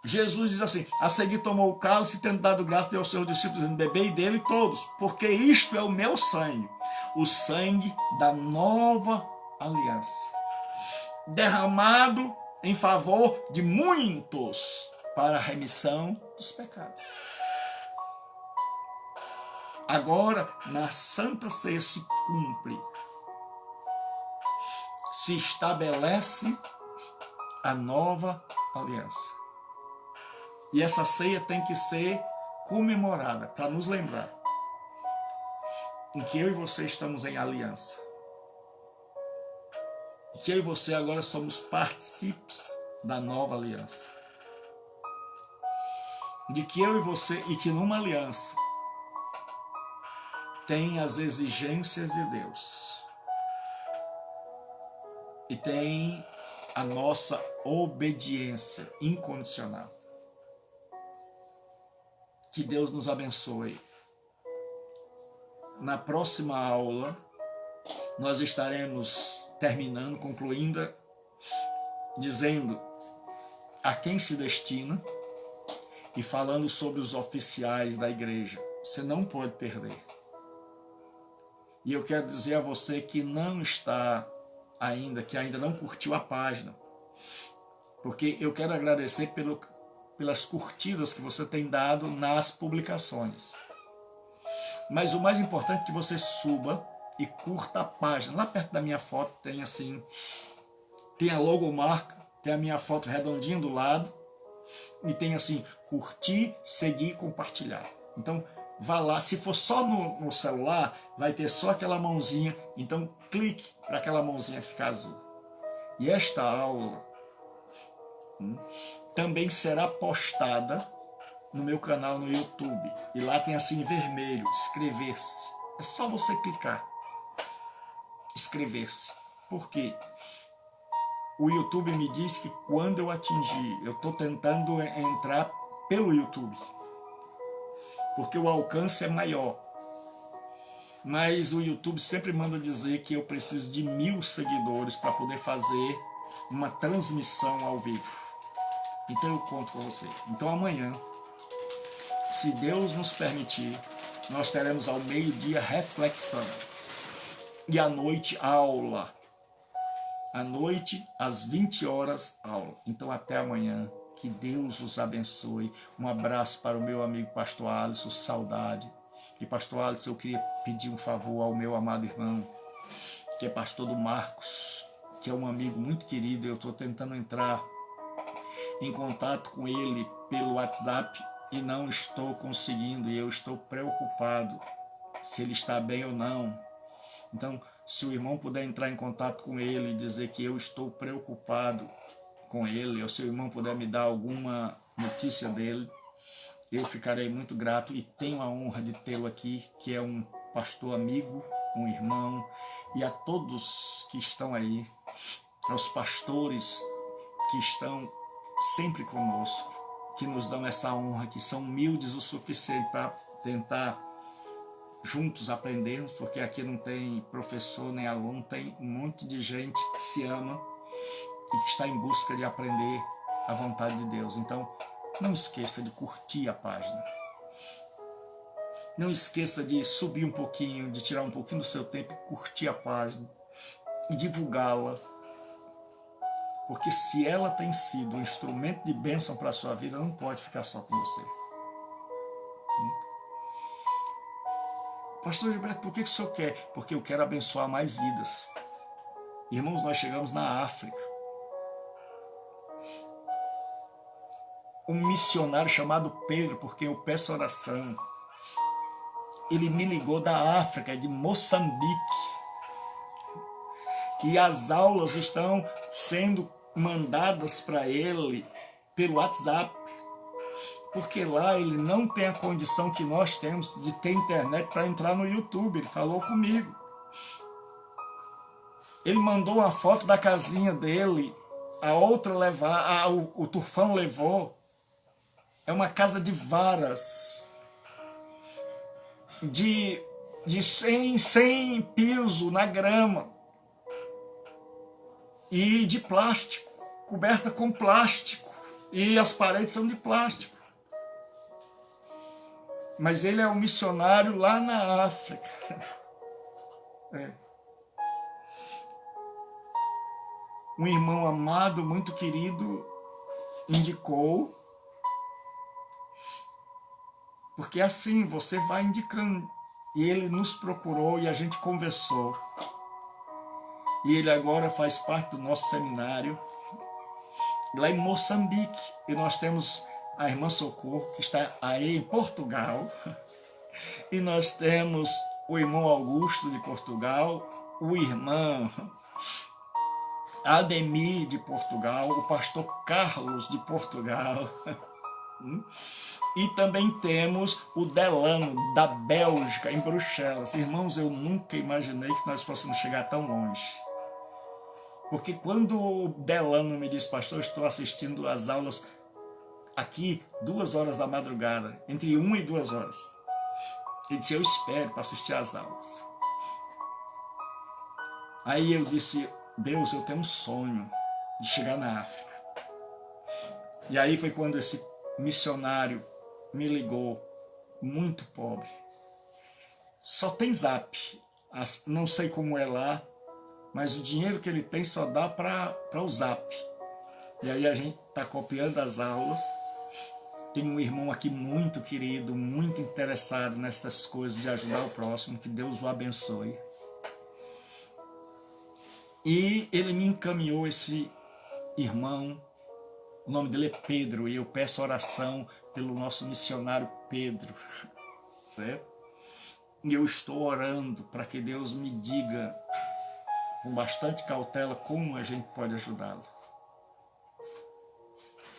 Jesus diz assim, a seguir tomou o cálice e tendo dado graça, deu aos seus discípulos, dizendo, bebei dele todos, porque isto é o meu sangue, o sangue da nova aliança, derramado em favor de muitos para a remissão dos pecados. Agora, na Santa Ceia se cumpre, se estabelece a nova aliança. E essa ceia tem que ser comemorada, para nos lembrar em que eu e você estamos em aliança. E que eu e você agora somos partícipes da nova aliança. De que eu e você, e que numa aliança tem as exigências de Deus. E tem a nossa obediência incondicional. Que Deus nos abençoe. Na próxima aula, nós estaremos terminando, concluindo, dizendo a quem se destina e falando sobre os oficiais da igreja. Você não pode perder. E eu quero dizer a você que não está ainda, que ainda não curtiu a página, porque eu quero agradecer pelas curtidas que você tem dado nas publicações. Mas o mais importante é que você suba e curta a página. Lá perto da minha foto tem assim, tem a logomarca, tem a minha foto redondinha do lado e tem assim, curtir, seguir, compartilhar. Então, vá lá. Se for só no celular, vai ter só aquela mãozinha. Então, clique para aquela mãozinha ficar azul. E esta aula também será postada no meu canal no YouTube. E lá tem assim em vermelho, inscrever-se. É só você clicar. Inscrever-se. Por quê? O YouTube me diz que quando eu atingir, eu estou tentando entrar pelo YouTube, porque o alcance é maior. Mas o YouTube sempre manda dizer que eu preciso de 1000 seguidores para poder fazer uma transmissão ao vivo. Então eu conto com você. Então amanhã, se Deus nos permitir, nós teremos ao meio-dia reflexão. E à noite, aula. À noite, às 20 horas, aula. Então até amanhã. Que Deus os abençoe. Um abraço para o meu amigo pastor Alisson, saudade. E pastor Alisson, eu queria pedir um favor ao meu amado irmão, que é pastor do Marcos, que é um amigo muito querido. Eu estou tentando entrar em contato com ele pelo WhatsApp e não estou conseguindo, e eu estou preocupado se ele está bem ou não. Então, se o irmão puder entrar em contato com ele e dizer que eu estou preocupado com ele, ou se o irmão puder me dar alguma notícia dele, eu ficarei muito grato e tenho a honra de tê-lo aqui, que é um pastor amigo, um irmão, e a todos que estão aí, aos pastores que estão sempre conosco, que nos dão essa honra, que são humildes o suficiente para tentar juntos aprendermos, porque aqui não tem professor nem aluno, tem um monte de gente que se ama e que está em busca de aprender a vontade de Deus. Então, não esqueça de curtir a página. Não esqueça de subir um pouquinho, de tirar um pouquinho do seu tempo e curtir a página e divulgá-la. Porque se ela tem sido um instrumento de bênção para a sua vida, não pode ficar só com você. Pastor Gilberto, por que o senhor quer? Porque eu quero abençoar mais vidas. Irmãos, nós chegamos na África. Um missionário chamado Pedro, por quem eu peço oração, ele me ligou da África, de Moçambique. E as aulas estão sendo mandadas para ele pelo WhatsApp, porque lá ele não tem a condição que nós temos de ter internet para entrar no YouTube. Ele falou comigo. Ele mandou uma foto da casinha dele, a outra o tufão levou. É uma casa de varas, de 100 piso na grama, e de plástico, coberta com plástico, e as paredes são de plástico. Mas ele é um missionário lá na África. Um irmão amado, muito querido, indicou. Porque assim, você vai indicando. E ele nos procurou e a gente conversou. E ele agora faz parte do nosso seminário, lá em Moçambique. E nós temos a irmã Socorro, que está aí em Portugal. E nós temos o irmão Augusto de Portugal, o irmão Ademir de Portugal, o pastor Carlos de Portugal. E também temos o Delano, da Bélgica, em Bruxelas. Irmãos, eu nunca imaginei que nós fossemos chegar tão longe. Porque quando o Delano me disse, pastor, estou assistindo às aulas aqui 2 horas da madrugada, entre 1 e 2 horas. Ele disse, eu espero para assistir às aulas. Aí eu disse, Deus, eu tenho um sonho de chegar na África. E aí foi quando esse missionário me ligou, muito pobre. Só tem Zap, não sei como é lá, mas o dinheiro que ele tem só dá para o Zap. E aí a gente está copiando as aulas. Tem um irmão aqui muito querido, muito interessado nessas coisas de ajudar o próximo, que Deus o abençoe. E ele me encaminhou esse irmão, o nome dele é Pedro, e eu peço oração pelo nosso missionário Pedro, certo? E eu estou orando para que Deus me diga, com bastante cautela, como a gente pode ajudá-lo.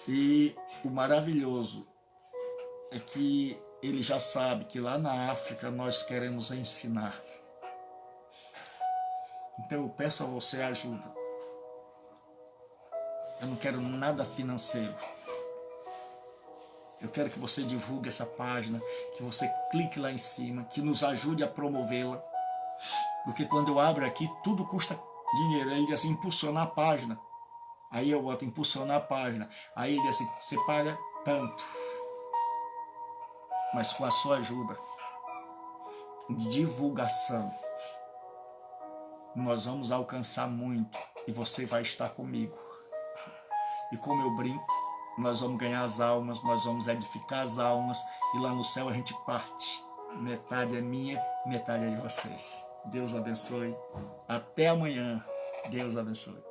E o maravilhoso é que ele já sabe que lá na África nós queremos ensinar. Então eu peço a você ajuda. Eu não quero nada financeiro. Eu quero que você divulgue essa página, que você clique lá em cima, que nos ajude a promovê-la. Porque quando eu abro aqui, tudo custa dinheiro. Ele diz assim, impulsionar a página. Aí eu boto impulsionar a página. Aí ele diz assim, você paga tanto. Mas com a sua ajuda, divulgação, nós vamos alcançar muito. E você vai estar comigo. E como eu brinco, nós vamos ganhar as almas, nós vamos edificar as almas, e lá no céu a gente parte. Metade é minha, metade é de vocês. Deus abençoe. Até amanhã. Deus abençoe.